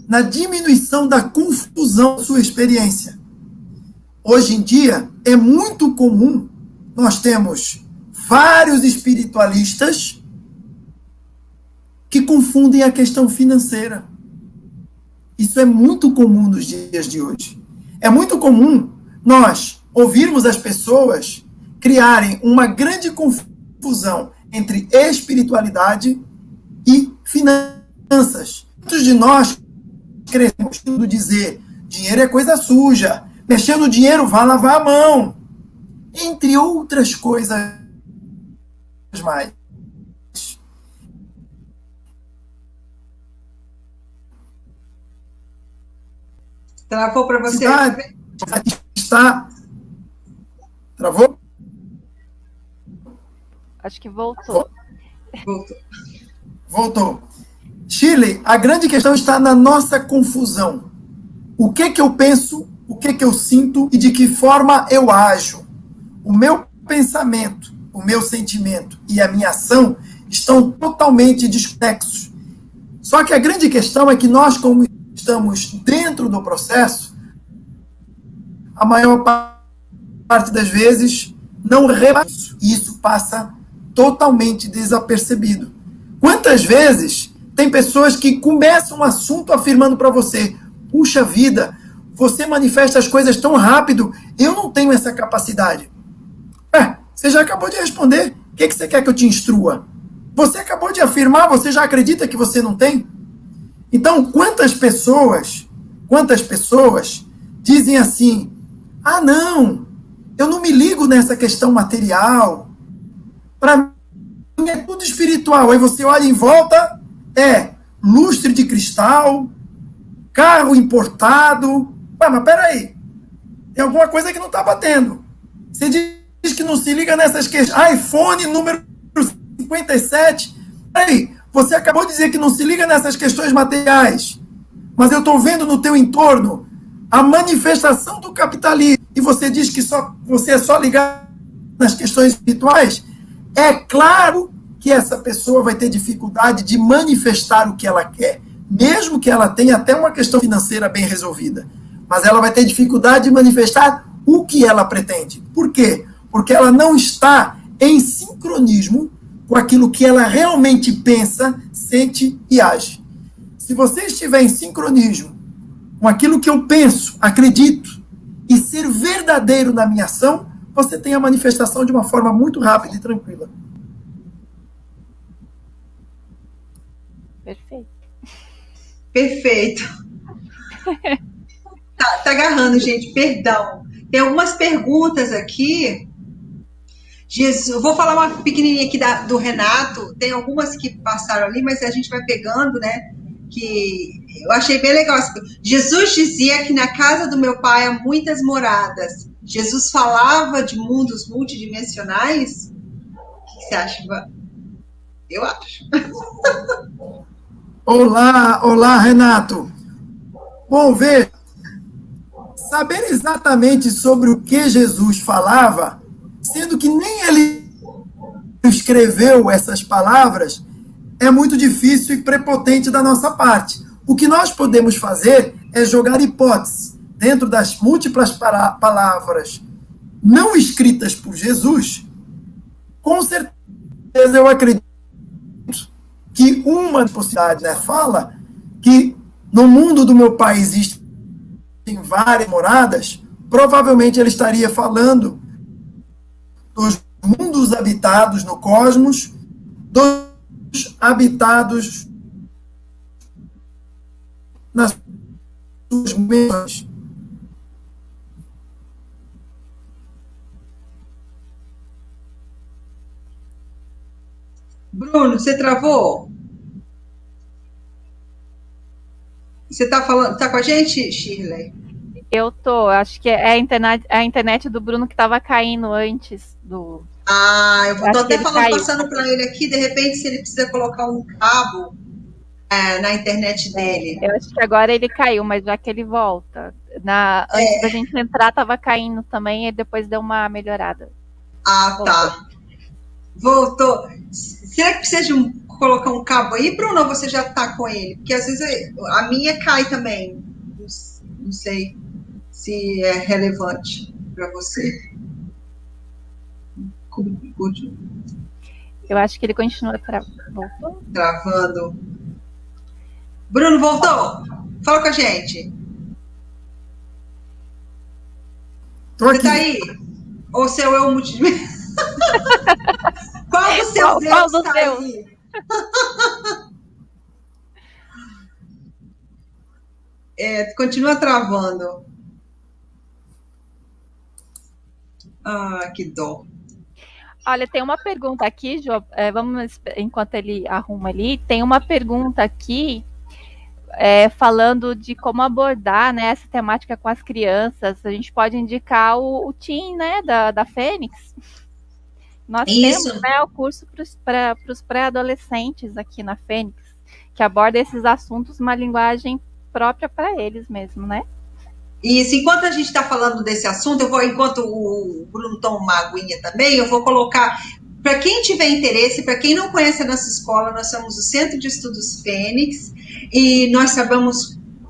na diminuição da confusão da sua experiência. Hoje em dia, é muito comum, nós temos vários espiritualistas que confundem a questão financeira. Isso é muito comum nos dias de hoje. É muito comum nós ouvirmos as pessoas criarem uma grande confusão entre espiritualidade e finanças. Muitos de nós crescemos tudo dizer, dinheiro é coisa suja, mexendo no dinheiro, vá lavar a mão, entre outras coisas mais. Travou para você? Está. Travou? Acho que voltou. Voltou. Voltou. Shirley, a grande questão está na nossa confusão. O que eu penso, o que eu sinto e de que forma eu ajo. O meu pensamento, o meu sentimento e a minha ação estão totalmente desconexos. Só que a grande questão é que nós, como estamos dentro do processo, a maior parte das vezes não reparamos isso. E isso passa totalmente desapercebido. Quantas vezes tem pessoas que começam um assunto afirmando para você: puxa vida, você manifesta as coisas tão rápido, eu não tenho essa capacidade. Você já acabou de responder. O que você quer que eu te instrua? Você acabou de afirmar, você já acredita que você não tem? Então, quantas pessoas dizem assim: ah, não, eu não me ligo nessa questão material. Para mim é tudo espiritual. Aí você olha em volta, lustre de cristal, carro importado. Mas peraí, tem alguma coisa que não está batendo. Você diz que não se liga nessas questões. iPhone número 57. Peraí, você acabou de dizer que não se liga nessas questões materiais, mas eu estou vendo no teu entorno a manifestação do capitalismo e você diz que você é só ligado nas questões espirituais. É claro que essa pessoa vai ter dificuldade de manifestar o que ela quer, mesmo que ela tenha até uma questão financeira bem resolvida. Mas ela vai ter dificuldade de manifestar o que ela pretende. Por quê? Porque ela não está em sincronismo com aquilo que ela realmente pensa, sente e age. Se você estiver em sincronismo com aquilo que eu penso, acredito, e ser verdadeiro na minha ação, você tem a manifestação de uma forma muito rápida e tranquila. Perfeito. Perfeito. Tá agarrando, gente, perdão. Tem algumas perguntas aqui. Jesus, vou falar uma pequenininha aqui do Renato. Tem algumas que passaram ali, mas a gente vai pegando, né? Que eu achei bem legal. Jesus dizia que na casa do meu pai há muitas moradas. Jesus falava de mundos multidimensionais? O que você acha, Ivan? Eu acho. Olá, Renato. Bom, saber exatamente sobre o que Jesus falava, sendo que nem ele escreveu essas palavras, é muito difícil e prepotente da nossa parte. O que nós podemos fazer é jogar hipóteses dentro das múltiplas palavras não escritas por Jesus. Com certeza eu acredito que uma possibilidade, né, fala que no mundo do meu pai existem várias moradas. Provavelmente ele estaria falando dos mundos habitados no cosmos, dos habitados nas suas mentes. Bruno, você travou? Você tá falando, tá com a gente, Shirley? Eu tô, acho que é a internet do Bruno que tava caindo antes do... Eu tô até passando para ele aqui, de repente, se ele precisa colocar um cabo na internet dele. Eu acho que agora ele caiu, mas já que ele volta. Antes da gente entrar, tava caindo também, e depois deu uma melhorada. Voltou. Tá. Voltou. Será que precisa colocar um cabo aí, Bruno, ou você já tá com ele? Porque às vezes a minha cai também. Não sei se é relevante para você. Eu acho que ele continua travando. Bruno, voltou? Fala com a gente. Você tá aí? Ou seu eu multidimensional? Qual dos seus Deus tá aí? Continua travando. Que dó. Olha, tem uma pergunta aqui, Jo, vamos, enquanto ele arruma ali, tem uma pergunta aqui falando de como abordar, né, essa temática com as crianças. A gente pode indicar o Tim, né, da Fênix. Nós Isso. temos, né, o curso para os pré-adolescentes aqui na Fênix, que aborda esses assuntos numa linguagem própria para eles mesmo, né? Isso, enquanto a gente está falando desse assunto, enquanto o Bruno toma uma aguinha também, eu vou colocar, para quem tiver interesse, para quem não conhece a nossa escola, nós somos o Centro de Estudos Fênix, e nós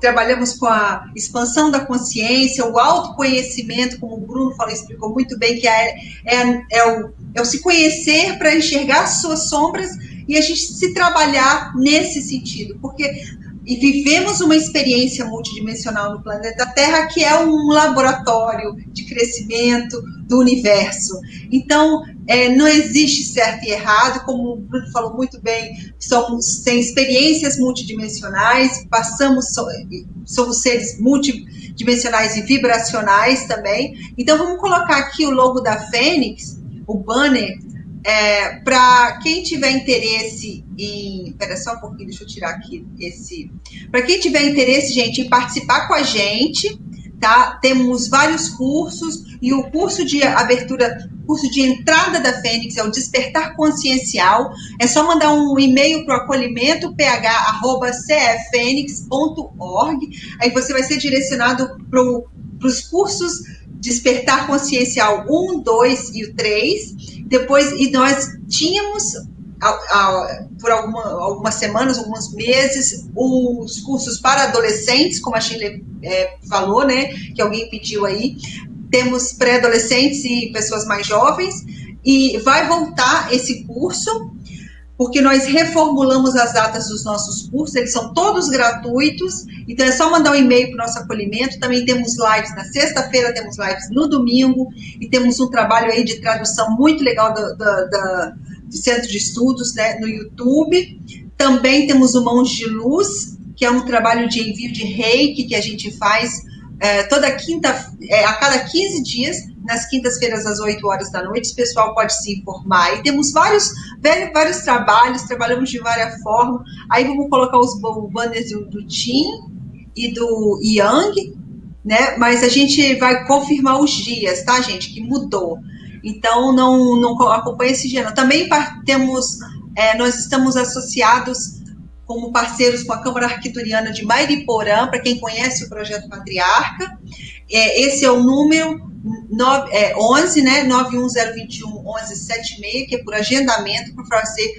trabalhamos com a expansão da consciência, o autoconhecimento, como o Bruno explicou muito bem, que é o se conhecer para enxergar as suas sombras e a gente se trabalhar nesse sentido, porque vivemos uma experiência multidimensional no planeta Terra, que é um laboratório de crescimento do universo. Então, não existe certo e errado, como o Bruno falou muito bem, tem experiências multidimensionais, somos seres multidimensionais e vibracionais também. Então, vamos colocar aqui o logo da Fênix, o banner, para quem tiver interesse em... Espera só um pouquinho, deixa eu tirar aqui esse... Para quem tiver interesse, gente, em participar com a gente, tá? Temos vários cursos, e o curso de abertura, curso de entrada da Fênix é o Despertar Consciencial. É só mandar um e-mail para o acolhimento.ph@cefenix.org. Aí você vai ser direcionado para os cursos Despertar Consciencial 1, 2 e o 3. Depois, e nós tínhamos, por algumas semanas, alguns meses, os cursos para adolescentes, como a Shirley falou, né, que alguém pediu aí. Temos pré-adolescentes e pessoas mais jovens, e vai voltar esse curso, porque nós reformulamos as datas dos nossos cursos, eles são todos gratuitos, então é só mandar um e-mail para o nosso acolhimento. Também temos lives na sexta-feira, temos lives no domingo, e temos um trabalho aí de tradução muito legal do Centro de Estudos, né, no YouTube. Também temos o Mãos de Luz, que é um trabalho de envio de reiki que a gente faz toda quinta, a cada 15 dias, nas quintas-feiras às 8 horas da noite. O pessoal pode se informar. E temos vários trabalhos, trabalhamos de várias formas. Aí vamos colocar os banners do Tim e do Yang, né? Mas a gente vai confirmar os dias, tá, gente? Que mudou. Então, não acompanha esse dia, não. Também nós estamos associados como parceiros com a Câmara Arquituriana de Mairiporã, para quem conhece o Projeto Patriarca. Esse é o número 11, né, 91021-1176, que é por agendamento, para fazer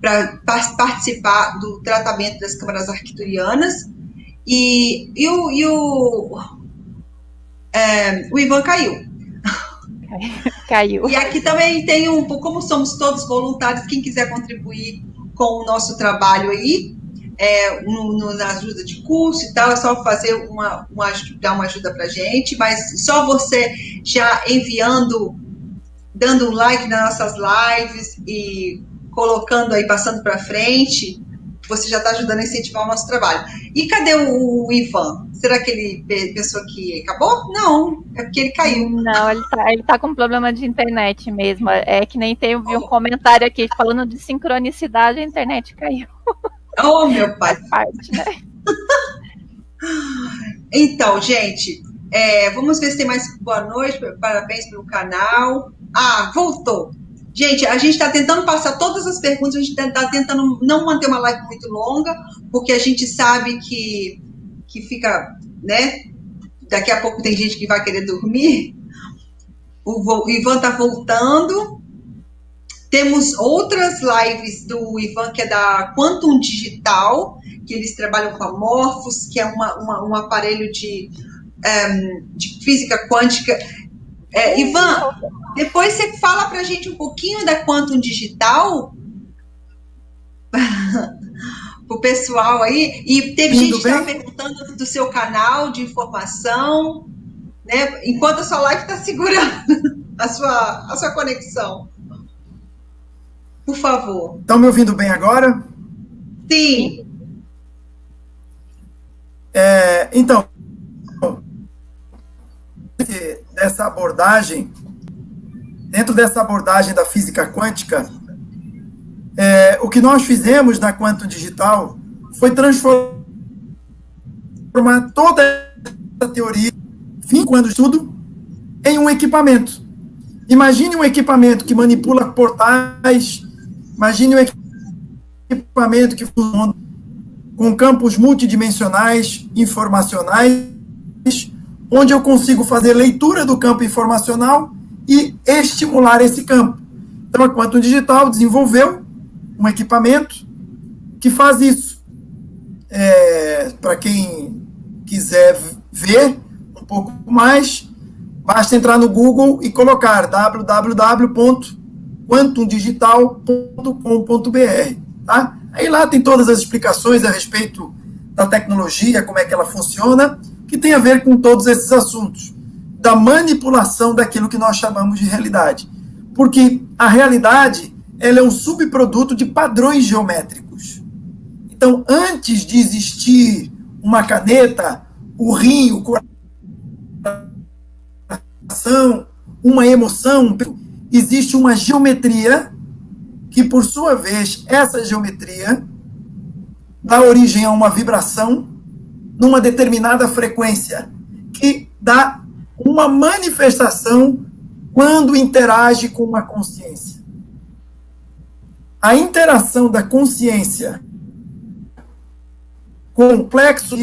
para participar do tratamento das câmaras arquiturianas. E o Ivan caiu. Caiu. E aqui também tem como somos todos voluntários, quem quiser contribuir com o nosso trabalho aí, na ajuda de curso e tal, é só fazer dar uma ajuda pra gente, mas só você já dando um like nas nossas lives e colocando aí, passando para frente, você já está ajudando a incentivar o nosso trabalho. E cadê o Ivan? Será que ele pensou que acabou? Não, é porque ele caiu. Não, ele tá com problema de internet mesmo. É que nem vi um comentário aqui falando de sincronicidade, a internet caiu. Oh, meu pai. Parte, né? Então, gente, vamos ver se tem mais boa noite, parabéns pelo canal. Voltou. Gente, a gente está tentando passar todas as perguntas, a gente está tentando não manter uma live muito longa, porque a gente sabe que fica, né? Daqui a pouco tem gente que vai querer dormir. O Ivan está voltando. Temos outras lives do Ivan, que é da Quantum Digital, que eles trabalham com a Morphos, que é um aparelho de física quântica. Ivan, depois você fala pra gente um pouquinho da Quantum Digital pro pessoal aí. E teve gente que estava perguntando do seu canal de informação, né? Enquanto a sua live está segurando a sua conexão. Por favor. Estão me ouvindo bem agora? Sim. Então, dentro dessa abordagem da física quântica, o que nós fizemos na Quantum Digital foi transformar toda essa teoria, 5 anos de estudo, em um equipamento. Imagine um equipamento que manipula portais, imagine um equipamento que funciona com campos multidimensionais, informacionais, onde eu consigo fazer leitura do campo informacional e estimular esse campo. Então, a Quantum Digital desenvolveu um equipamento que faz isso. Para quem quiser ver um pouco mais, basta entrar no Google e colocar www.quantumdigital.com.br, tá? Aí lá tem todas as explicações a respeito da tecnologia, como é que ela funciona, que tem a ver com todos esses assuntos, da manipulação daquilo que nós chamamos de realidade. Porque a realidade, ela é um subproduto de padrões geométricos. Então, antes de existir uma caneta, o rim, o coração, uma emoção, existe uma geometria que, por sua vez, essa geometria dá origem a uma vibração numa determinada frequência, que dá uma manifestação quando interage com uma consciência. A interação da consciência com o complexo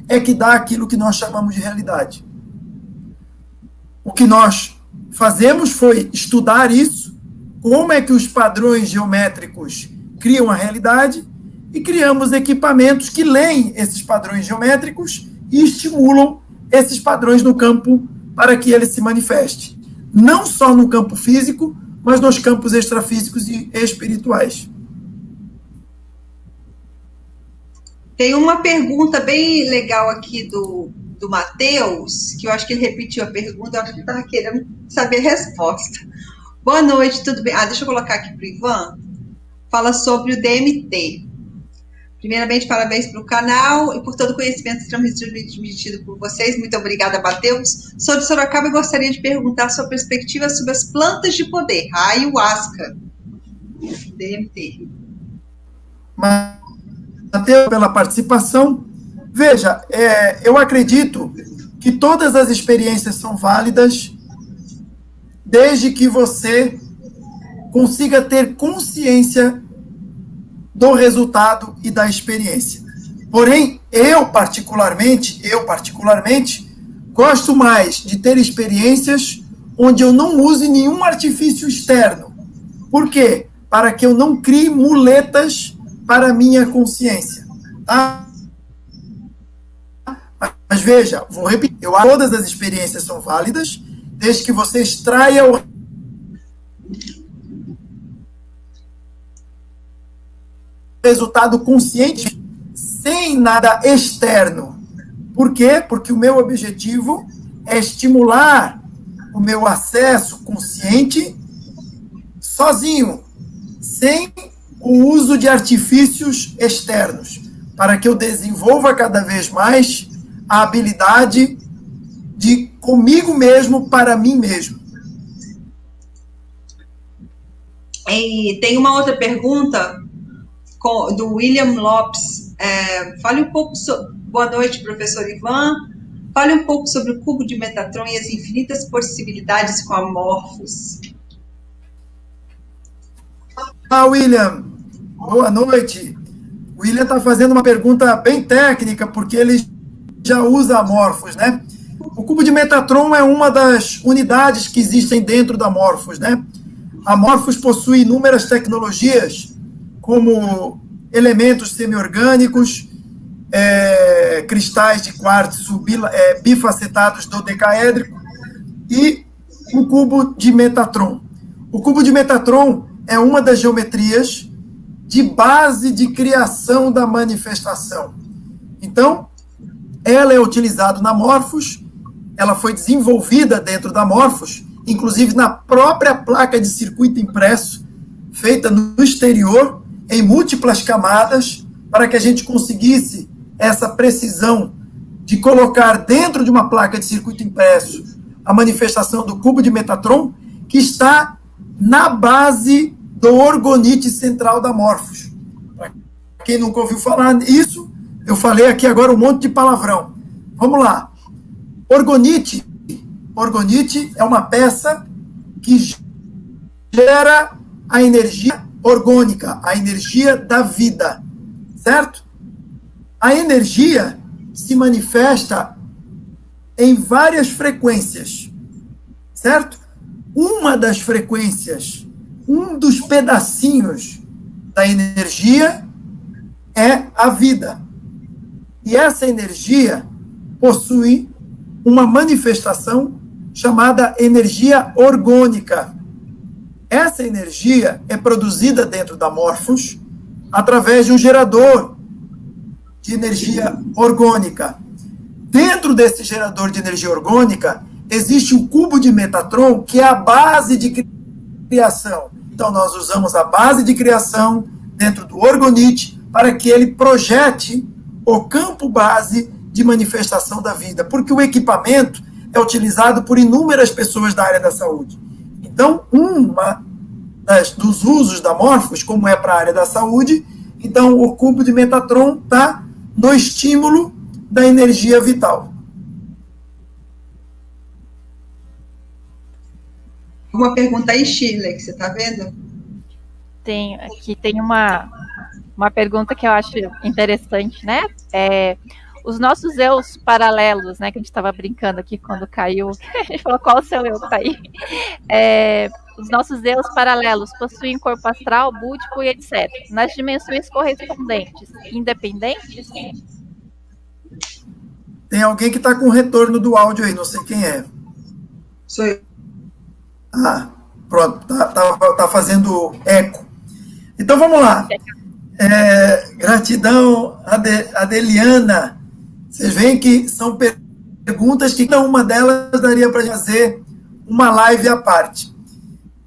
é que dá aquilo que nós chamamos de realidade. O que nós fazemos foi estudar isso, como é que os padrões geométricos criam a realidade, e criamos equipamentos que leem esses padrões geométricos e estimulam esses padrões no campo para que ele se manifeste. Não só no campo físico, mas nos campos extrafísicos e espirituais. Tem uma pergunta bem legal aqui do Matheus, que eu acho que ele repetiu a pergunta, eu acho que ele estava querendo saber a resposta. Boa noite, tudo bem? Deixa eu colocar aqui para o Ivan. Fala sobre o DMT. Primeiramente, parabéns pelo canal e por todo o conhecimento transmitido por vocês. Muito obrigada, Matheus. Sou de Sorocaba e gostaria de perguntar sua perspectiva sobre as plantas de poder, a ayahuasca. DMT. Matheus, pela participação. Veja, eu acredito que todas as experiências são válidas desde que você consiga ter consciência do resultado e da experiência. Porém, eu particularmente, gosto mais de ter experiências onde eu não use nenhum artifício externo. Por quê? Para que eu não crie muletas para a minha consciência. Tá? Mas veja, vou repetir, todas as experiências são válidas, desde que você extraia o resultado consciente, sem nada externo. Por quê? Porque o meu objetivo é estimular o meu acesso consciente sozinho, sem o uso de artifícios externos, para que eu desenvolva cada vez mais a habilidade de comigo mesmo para mim mesmo. E tem uma outra pergunta do William Lopes. Fale um pouco sobre... Boa noite, professor Ivan. Fale um pouco sobre o cubo de Metatron e as infinitas possibilidades com a Morphos. William, boa noite. O William está fazendo uma pergunta bem técnica, porque ele já usa a Morphos, né? O cubo de Metatron é uma das unidades que existem dentro da Morphos, né? A Morphos possui inúmeras tecnologias, como elementos semi-orgânicos, cristais de quartzo bifacetados dodecaédrico e o cubo de Metatron. O cubo de Metatron é uma das geometrias de base de criação da manifestação. Então, ela é utilizada na Morphos, ela foi desenvolvida dentro da Morphos, inclusive na própria placa de circuito impresso, feita no exterior, em múltiplas camadas, para que a gente conseguisse essa precisão de colocar dentro de uma placa de circuito impresso a manifestação do cubo de Metatron, que está na base do orgonite central da Morphos. Para quem nunca ouviu falar isso, eu falei aqui agora um monte de palavrão. Vamos lá. Orgonite é uma peça que gera a energia orgânica, a energia da vida, certo? A energia se manifesta em várias frequências, certo? Uma das frequências, um dos pedacinhos da energia é a vida. E essa energia possui uma manifestação chamada energia orgânica. Essa energia é produzida dentro da Morphos através de um gerador de energia orgânica. Dentro desse gerador de energia orgânica, existe um cubo de Metatron, que é a base de criação. Então, nós usamos a base de criação dentro do Orgonite para que ele projete o campo base de manifestação da vida, porque o equipamento é utilizado por inúmeras pessoas da área da saúde. Então, dos usos da Morphos, como é para a área da saúde, então o cubo de Metatron está no estímulo da energia vital. Uma pergunta aí, Shirley, que você está vendo? Tem uma pergunta que eu acho interessante, né? Os nossos eus paralelos, né? Que a gente estava brincando aqui quando caiu. A gente falou qual o seu eu tá aí. Os nossos eus paralelos possuem corpo astral, búdico e etc. Nas dimensões correspondentes, independentes? Tem alguém que está com retorno do áudio aí, não sei quem é. Sou eu. Ah, pronto, tá fazendo eco. Então vamos lá. Gratidão, Adeliana. Vocês veem que são perguntas que cada uma delas daria para fazer uma live à parte.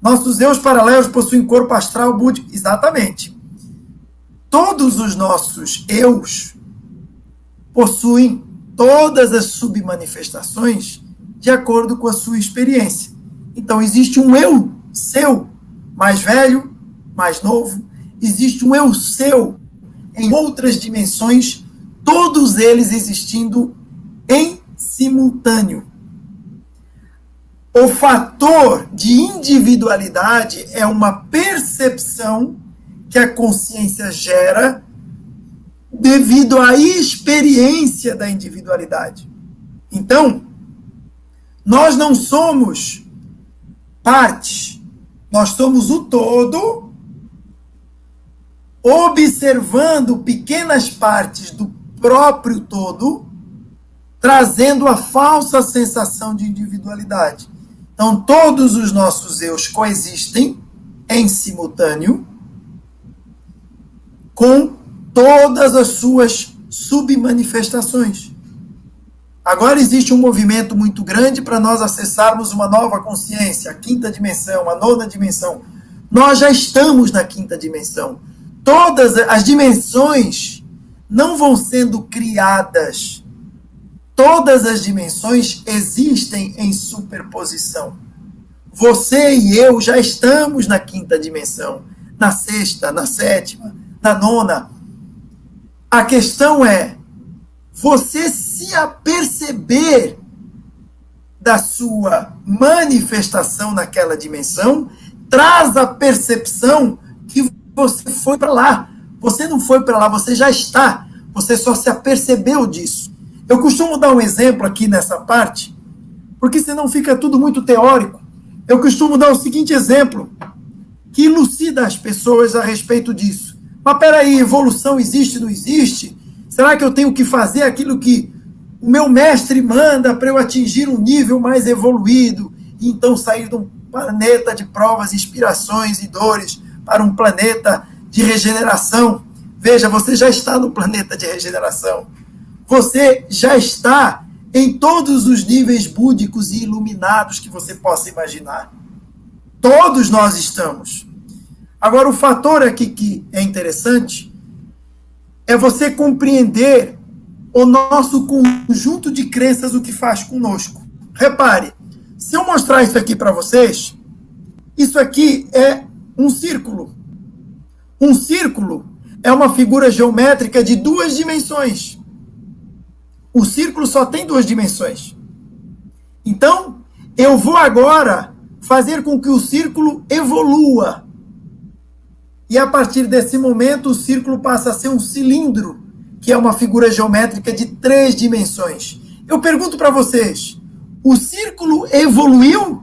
Nossos eus paralelos possuem corpo astral búdico. Exatamente. Todos os nossos eus possuem todas as submanifestações de acordo com a sua experiência. Então, existe um eu seu, mais velho, mais novo. Existe um eu seu em outras dimensões, todos eles existindo em simultâneo. O fator de individualidade é uma percepção que a consciência gera devido à experiência da individualidade. Então, nós não somos partes, nós somos o todo, observando pequenas partes do próprio todo, trazendo a falsa sensação de individualidade. Então, todos os nossos eus coexistem em simultâneo com todas as suas submanifestações. Agora existe um movimento muito grande para nós acessarmos uma nova consciência, a quinta dimensão, a nona dimensão. Nós já estamos na quinta dimensão. Todas as dimensões não vão sendo criadas. Todas as dimensões existem em superposição. Você e eu já estamos na quinta dimensão, na sexta, na sétima, na nona. A questão é você se aperceber da sua manifestação naquela dimensão, traz a percepção que você foi para lá. Você não foi para lá, você já está. Você só se apercebeu disso. Eu costumo dar um exemplo aqui nessa parte, porque senão fica tudo muito teórico. Eu costumo dar o seguinte exemplo, que elucida as pessoas a respeito disso. Mas peraí, evolução existe, não existe? Será que eu tenho que fazer aquilo que o meu mestre manda para eu atingir um nível mais evoluído e então sair de um planeta de provas, inspirações e dores para um planeta de regeneração? Veja, você já está no planeta de regeneração. Você já está em todos os níveis búdicos e iluminados que você possa imaginar. Todos nós estamos. Agora, o fator aqui que é interessante é você compreender o nosso conjunto de crenças, o que faz conosco. Repare, se eu mostrar isso aqui para vocês, isso aqui é um círculo. Um círculo é uma figura geométrica de 2 dimensões. O círculo só tem 2 dimensões. Então, eu vou agora fazer com que o círculo evolua. E a partir desse momento, o círculo passa a ser um cilindro, que é uma figura geométrica de 3 dimensões. Eu pergunto para vocês, o círculo evoluiu?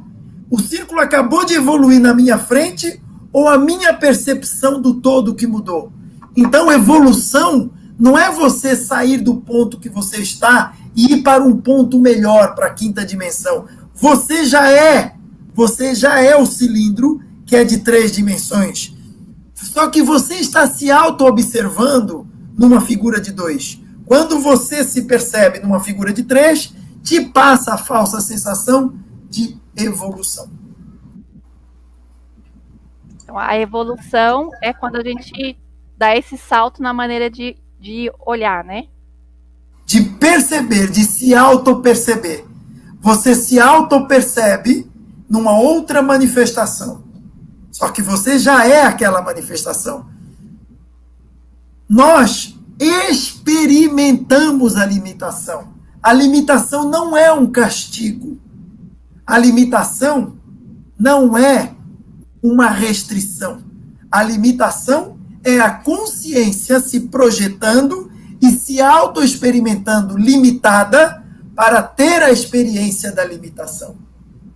O círculo acabou de evoluir na minha frente ou a minha percepção do todo que mudou? Então, evolução não é você sair do ponto que você está e ir para um ponto melhor, para a 5ª dimensão. Você já é o cilindro que é de 3 dimensões. Só que você está se auto-observando numa figura de 2. Quando você se percebe numa figura de 3, te passa a falsa sensação de evolução. Então, a evolução é quando a gente dá esse salto na maneira de olhar, né? De perceber, de se auto-perceber. Você se auto-percebe numa outra manifestação. Só que você já é aquela manifestação. Nós experimentamos a limitação. A limitação não é um castigo. A limitação não é uma restrição. A limitação é a consciência se projetando e se auto-experimentando limitada para ter a experiência da limitação.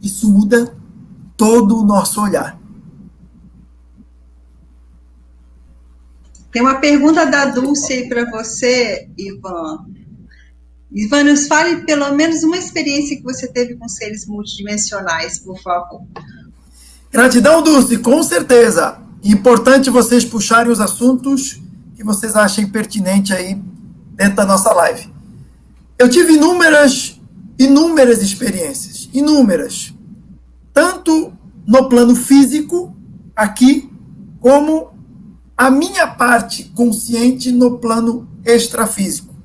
Isso muda todo o nosso olhar. Tem uma pergunta da Dulce aí para você, Ivan. Ivan, nos fale pelo menos uma experiência que você teve com seres multidimensionais, por favor. Gratidão, Dulce, com certeza. Importante vocês puxarem os assuntos que vocês achem pertinente aí dentro da nossa live. Eu tive inúmeras experiências, inúmeras. Tanto no plano físico, aqui, como a minha parte consciente no plano extrafísico.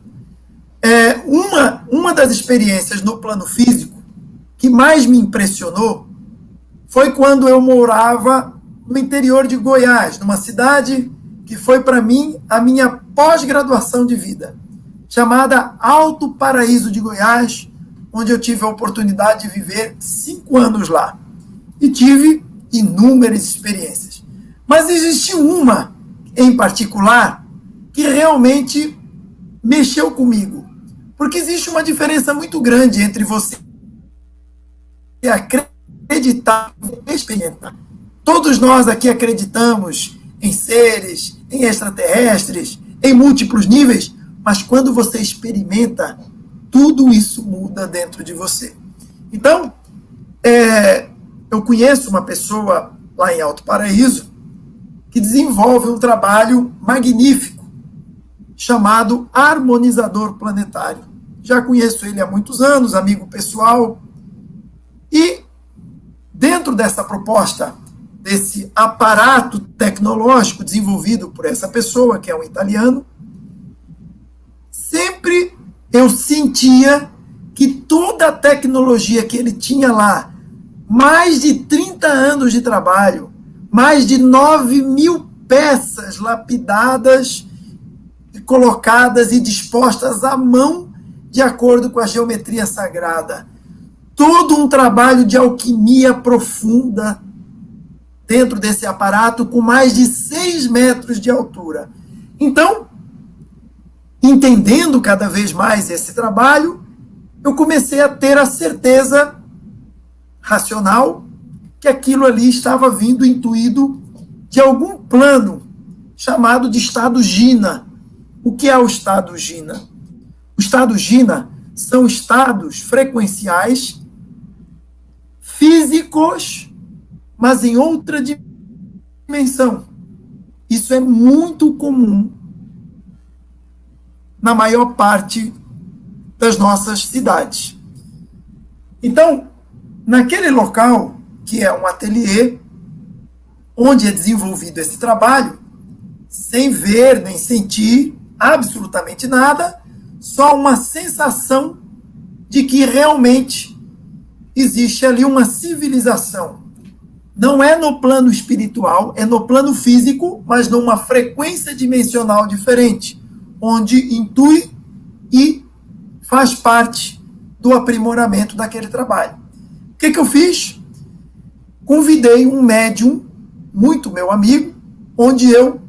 Uma das experiências no plano físico que mais me impressionou foi quando eu morava no interior de Goiás, numa cidade que foi para mim a minha pós-graduação de vida, chamada Alto Paraíso de Goiás, onde eu tive a oportunidade de viver 5 anos lá. E tive inúmeras experiências. Mas existe uma em particular que realmente mexeu comigo. Porque existe uma diferença muito grande entre você acreditar e experimentar. Todos nós aqui acreditamos em seres, em extraterrestres, em múltiplos níveis, mas quando você experimenta, tudo isso muda dentro de você. Então, eu conheço uma pessoa lá em Alto Paraíso que desenvolve um trabalho magnífico chamado harmonizador planetário. Já conheço ele há muitos anos, amigo pessoal, e dentro dessa proposta, desse aparato tecnológico desenvolvido por essa pessoa, que é um italiano, sempre eu sentia que toda a tecnologia que ele tinha lá, mais de 30 anos de trabalho, mais de 9.000 peças lapidadas, colocadas e dispostas à mão de acordo com a geometria sagrada. Todo um trabalho de alquimia profunda dentro desse aparato com mais de 6 metros de altura. Então, entendendo cada vez mais esse trabalho, eu comecei a ter a certeza racional que aquilo ali estava vindo intuído de algum plano chamado de estado Gina. O que é o estado Gina? O estado Gina são estados frequenciais físicos, mas em outra dimensão. Isso é muito comum na maior parte das nossas cidades. Então, naquele local, que é um ateliê, onde é desenvolvido esse trabalho, sem ver nem sentir absolutamente nada, só uma sensação de que realmente existe ali uma civilização. Não é no plano espiritual, é no plano físico, mas numa frequência dimensional diferente, onde intui e faz parte do aprimoramento daquele trabalho. O que eu fiz? convidei um médium, muito meu amigo, onde eu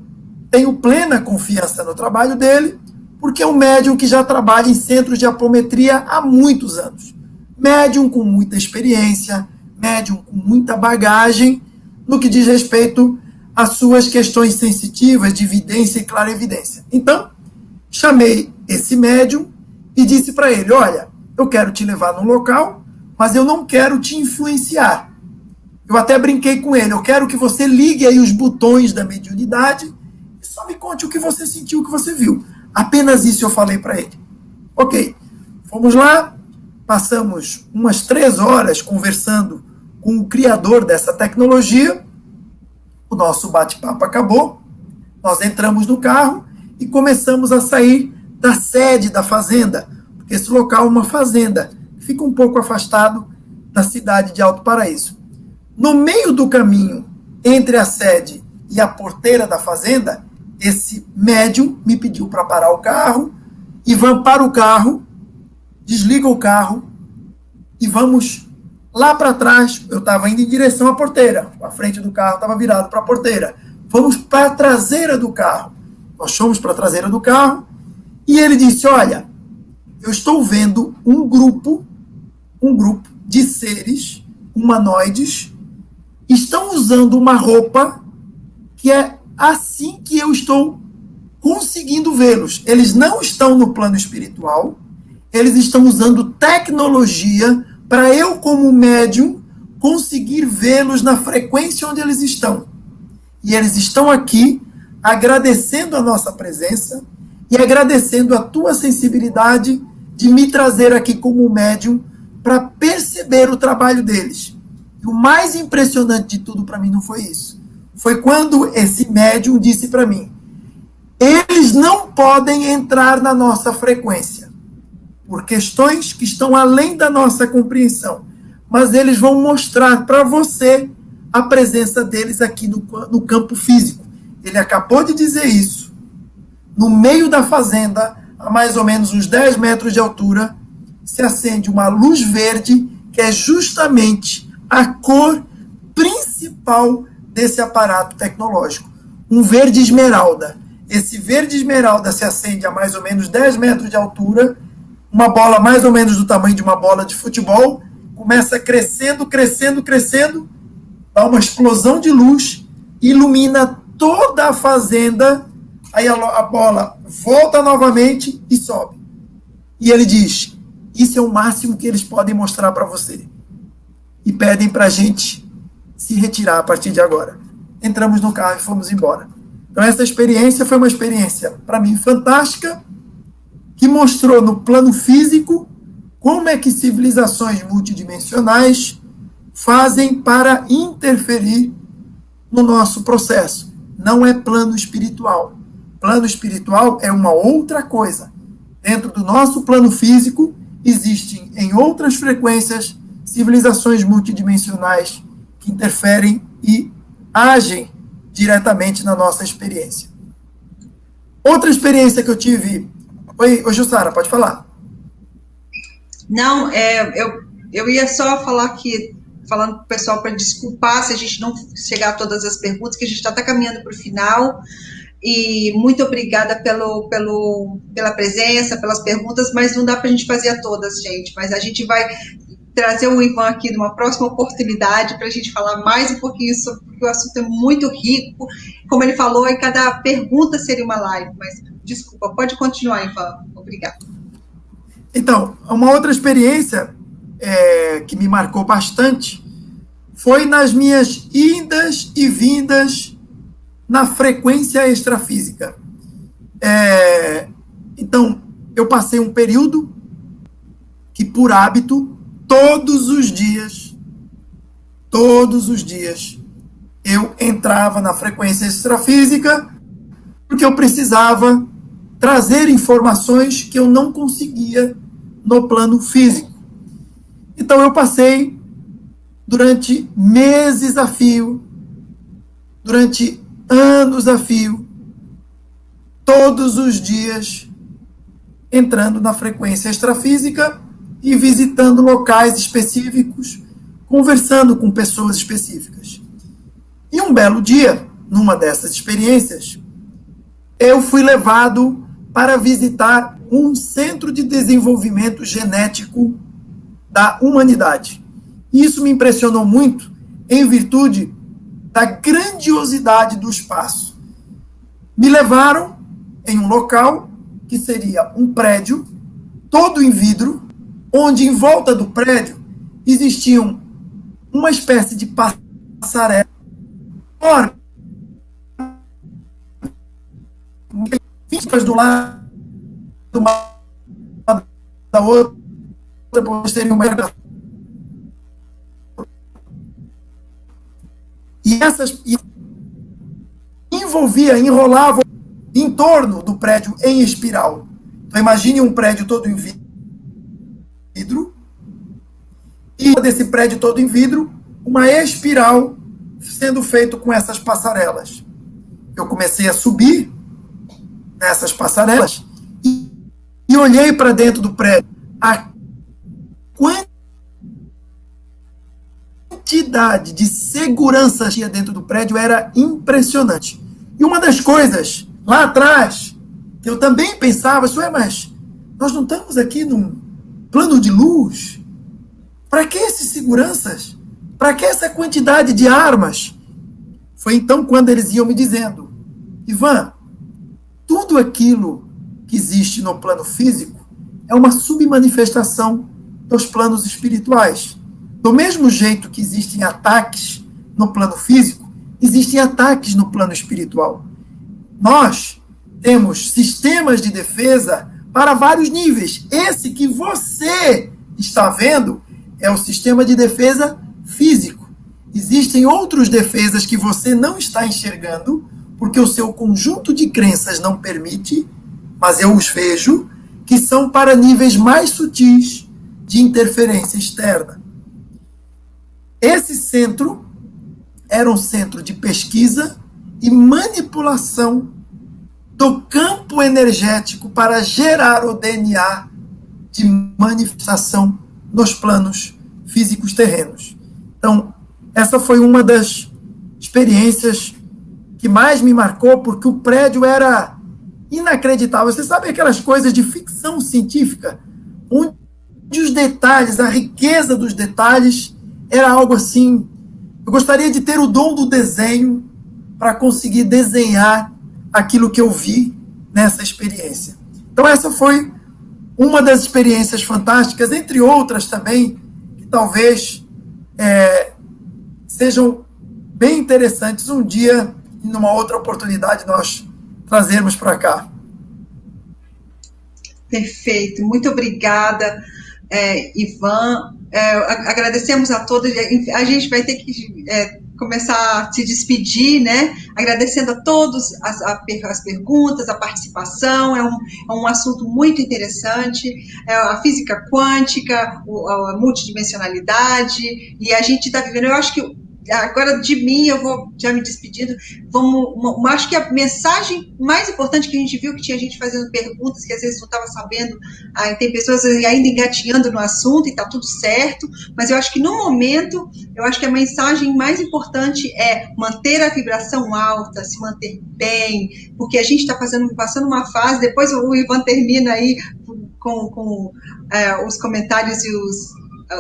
tenho plena confiança no trabalho dele, porque é um médium que já trabalha em centros de apometria há muitos anos. Médium com muita experiência, médium com muita bagagem no que diz respeito às suas questões sensitivas de vidência e clarevidência. Então, chamei esse médium e disse para ele, olha, eu quero te levar num local, mas eu não quero te influenciar. Eu até brinquei com ele, eu quero que você ligue aí os botões da mediunidade e só me conte o que você sentiu, o que você viu. Apenas isso eu falei para ele. Ok, fomos lá, passamos umas 3 horas conversando com o criador dessa tecnologia, o nosso bate-papo acabou, nós entramos no carro e começamos a sair da sede da fazenda, porque esse local é uma fazenda, fica um pouco afastado da cidade de Alto Paraíso. No meio do caminho, entre a sede e a porteira da fazenda, esse médium me pediu para parar o carro, Ivan para o carro, desliga o carro e vamos lá para trás. Eu estava indo em direção à porteira, a frente do carro estava virado para a porteira. Vamos para a traseira do carro. Nós fomos para a traseira do carro e ele disse, olha, eu estou vendo um grupo de seres humanoides, estão usando uma roupa que é assim que eu estou conseguindo vê-los. Eles não estão no plano espiritual, eles estão usando tecnologia para eu, como médium, conseguir vê-los na frequência onde eles estão. E eles estão aqui agradecendo a nossa presença e agradecendo a tua sensibilidade de me trazer aqui como médium para perceber o trabalho deles. E o mais impressionante de tudo para mim não foi isso. Foi quando esse médium disse para mim, eles não podem entrar na nossa frequência, por questões que estão além da nossa compreensão, mas eles vão mostrar para você a presença deles aqui no campo físico. Ele acabou de dizer isso. No meio da fazenda, a mais ou menos uns 10 metros de altura, se acende uma luz verde, que é justamente a cor principal desse aparato tecnológico. Um verde esmeralda. Esse verde esmeralda se acende a mais ou menos 10 metros de altura, uma bola mais ou menos do tamanho de uma bola de futebol, começa crescendo, crescendo, crescendo, dá uma explosão de luz, ilumina toda a fazenda, aí a bola volta novamente e sobe. E ele diz, isso é o máximo que eles podem mostrar para você. E pedem para a gente se retirar a partir de agora. Entramos no carro e fomos embora. Então essa experiência foi uma experiência, para mim, fantástica, que mostrou no plano físico como é que civilizações multidimensionais fazem para interferir no nosso processo. Não é plano espiritual. Plano espiritual é uma outra coisa. Dentro do nosso plano físico, existem em outras frequências civilizações multidimensionais que interferem e agem diretamente na nossa experiência. Outra experiência que eu tive... Oi, Jussara, pode falar. Não, eu ia só falar que, falando para o pessoal para desculpar se a gente não chegar a todas as perguntas, que a gente já está caminhando para o final, e muito obrigada pela presença, pelas perguntas, mas não dá para a gente fazer a todas, gente, mas a gente vai trazer o Ivan aqui numa próxima oportunidade para a gente falar mais um pouquinho sobre, porque o assunto é muito rico, como ele falou, e cada pergunta seria uma live, mas desculpa, pode continuar, Ivan, obrigada. Então, uma outra experiência que me marcou bastante foi nas minhas idas e vindas na frequência extrafísica. Então, eu passei um período que, por hábito, todos os dias, eu entrava na frequência extrafísica porque eu precisava trazer informações que eu não conseguia no plano físico. Então eu passei durante meses a fio, durante anos a fio, todos os dias entrando na frequência extrafísica e visitando locais específicos conversando com pessoas específicas. E um belo dia, numa dessas experiências, eu fui levado para visitar um centro de desenvolvimento genético da humanidade. E isso me impressionou muito em virtude da grandiosidade do espaço. Me levaram em um local que seria um prédio todo em vidro, onde em volta do prédio existiam uma espécie de passarela enorme, do lado uma da outra, depois teria uma e essas enrolavam em torno do prédio em espiral. Então imagine um prédio todo em vidro e desse prédio todo em vidro uma espiral sendo feito com essas passarelas. Eu comecei a subir nessas passarelas e olhei para dentro do prédio. A quantidade de segurança que tinha dentro do prédio era impressionante. E uma das coisas, lá atrás, que eu também pensava, mas nós não estamos aqui num plano de luz? Para que esses seguranças? Para que essa quantidade de armas? Foi então quando eles iam me dizendo: Ivan, tudo aquilo que existe no plano físico é uma submanifestação dos planos espirituais. Do mesmo jeito que existem ataques no plano físico, existem ataques no plano espiritual. Nós temos sistemas de defesa para vários níveis. Esse que você está vendo é o sistema de defesa físico. Existem outros defesas que você não está enxergando, porque o seu conjunto de crenças não permite, mas eu os vejo, que são para níveis mais sutis de interferência externa. Esse centro era um centro de pesquisa e manipulação do campo energético para gerar o DNA de manifestação nos planos físicos terrenos. Então, essa foi uma das experiências que mais me marcou, porque o prédio era inacreditável. Você sabe aquelas coisas de ficção científica, onde os detalhes, a riqueza dos detalhes, era algo assim. Eu gostaria de ter o dom do desenho para conseguir desenhar aquilo que eu vi nessa experiência. Então essa foi uma das experiências fantásticas, entre outras também, que talvez sejam bem interessantes um dia, numa outra oportunidade, nós trazermos para cá. Perfeito, muito obrigada, Ivan. Agradecemos a todos. A gente vai ter que começar a se despedir, né? Agradecendo a todos as perguntas, a participação. É um assunto muito interessante. A física quântica, a multidimensionalidade, e a gente está vivendo. Eu acho que agora, de mim, eu vou já me despedindo. Acho que a mensagem mais importante que a gente viu, que tinha gente fazendo perguntas que às vezes não estava sabendo, tem pessoas ainda engatinhando no assunto e está tudo certo, mas eu acho que no momento, eu acho que a mensagem mais importante é manter a vibração alta, se manter bem, porque a gente está passando uma fase, depois o Ivan termina aí com os comentários e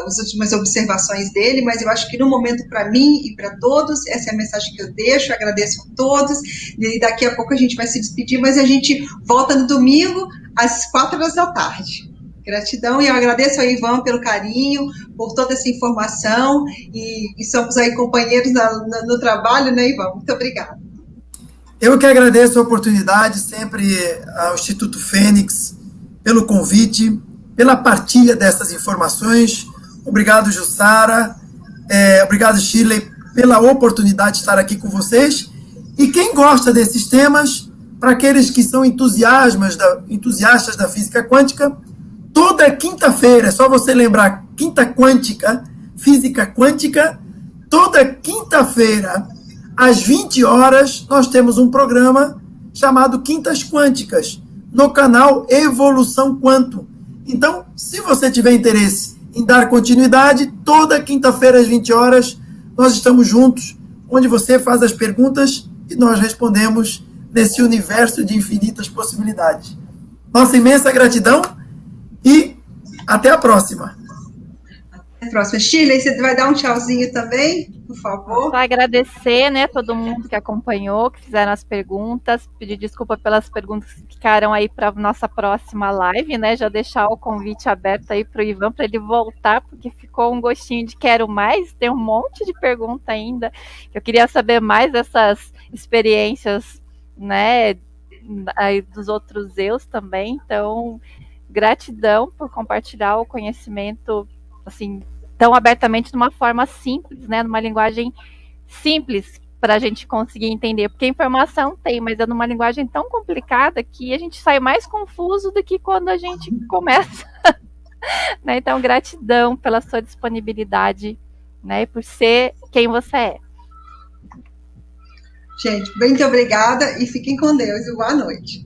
as últimas observações dele, mas eu acho que no momento, para mim e para todos, essa é a mensagem que eu deixo. Agradeço a todos, e daqui a pouco a gente vai se despedir, mas a gente volta no domingo às 16h. Gratidão, e eu agradeço ao Ivan pelo carinho, por toda essa informação, e somos aí companheiros no trabalho, né, Ivan? Muito obrigada. Eu que agradeço a oportunidade, sempre ao Instituto Fênix, pelo convite, pela partilha dessas informações. Obrigado, Jussara. Obrigado, Shirley, pela oportunidade de estar aqui com vocês. E quem gosta desses temas, para aqueles que são entusiastas da física quântica, toda quinta-feira, é só você lembrar, quinta quântica, física quântica, toda quinta-feira, às 20 horas, nós temos um programa chamado Quintas Quânticas, no canal Evolução Quanto. Então, se você tiver interesse em dar continuidade. Toda quinta-feira, às 20 horas, nós estamos juntos, onde você faz as perguntas e nós respondemos nesse universo de infinitas possibilidades. Nossa imensa gratidão e até a próxima. Até a próxima. Shirley, você vai dar um tchauzinho também, por favor? Só agradecer, né, todo mundo que acompanhou, que fizeram as perguntas, pedir desculpa pelas perguntas que ficaram aí para nossa próxima live, né, já deixar o convite aberto aí para o Ivan, para ele voltar, porque ficou um gostinho de quero mais, tem um monte de pergunta ainda, eu queria saber mais dessas experiências, né, aí dos outros eus também, então, gratidão por compartilhar o conhecimento, assim, tão abertamente, de uma forma simples, né, numa linguagem simples para a gente conseguir entender, porque a informação tem, mas é numa linguagem tão complicada que a gente sai mais confuso do que quando a gente começa. Né? Então, gratidão pela sua disponibilidade, né, e por ser quem você é. Gente, muito obrigada e fiquem com Deus e boa noite.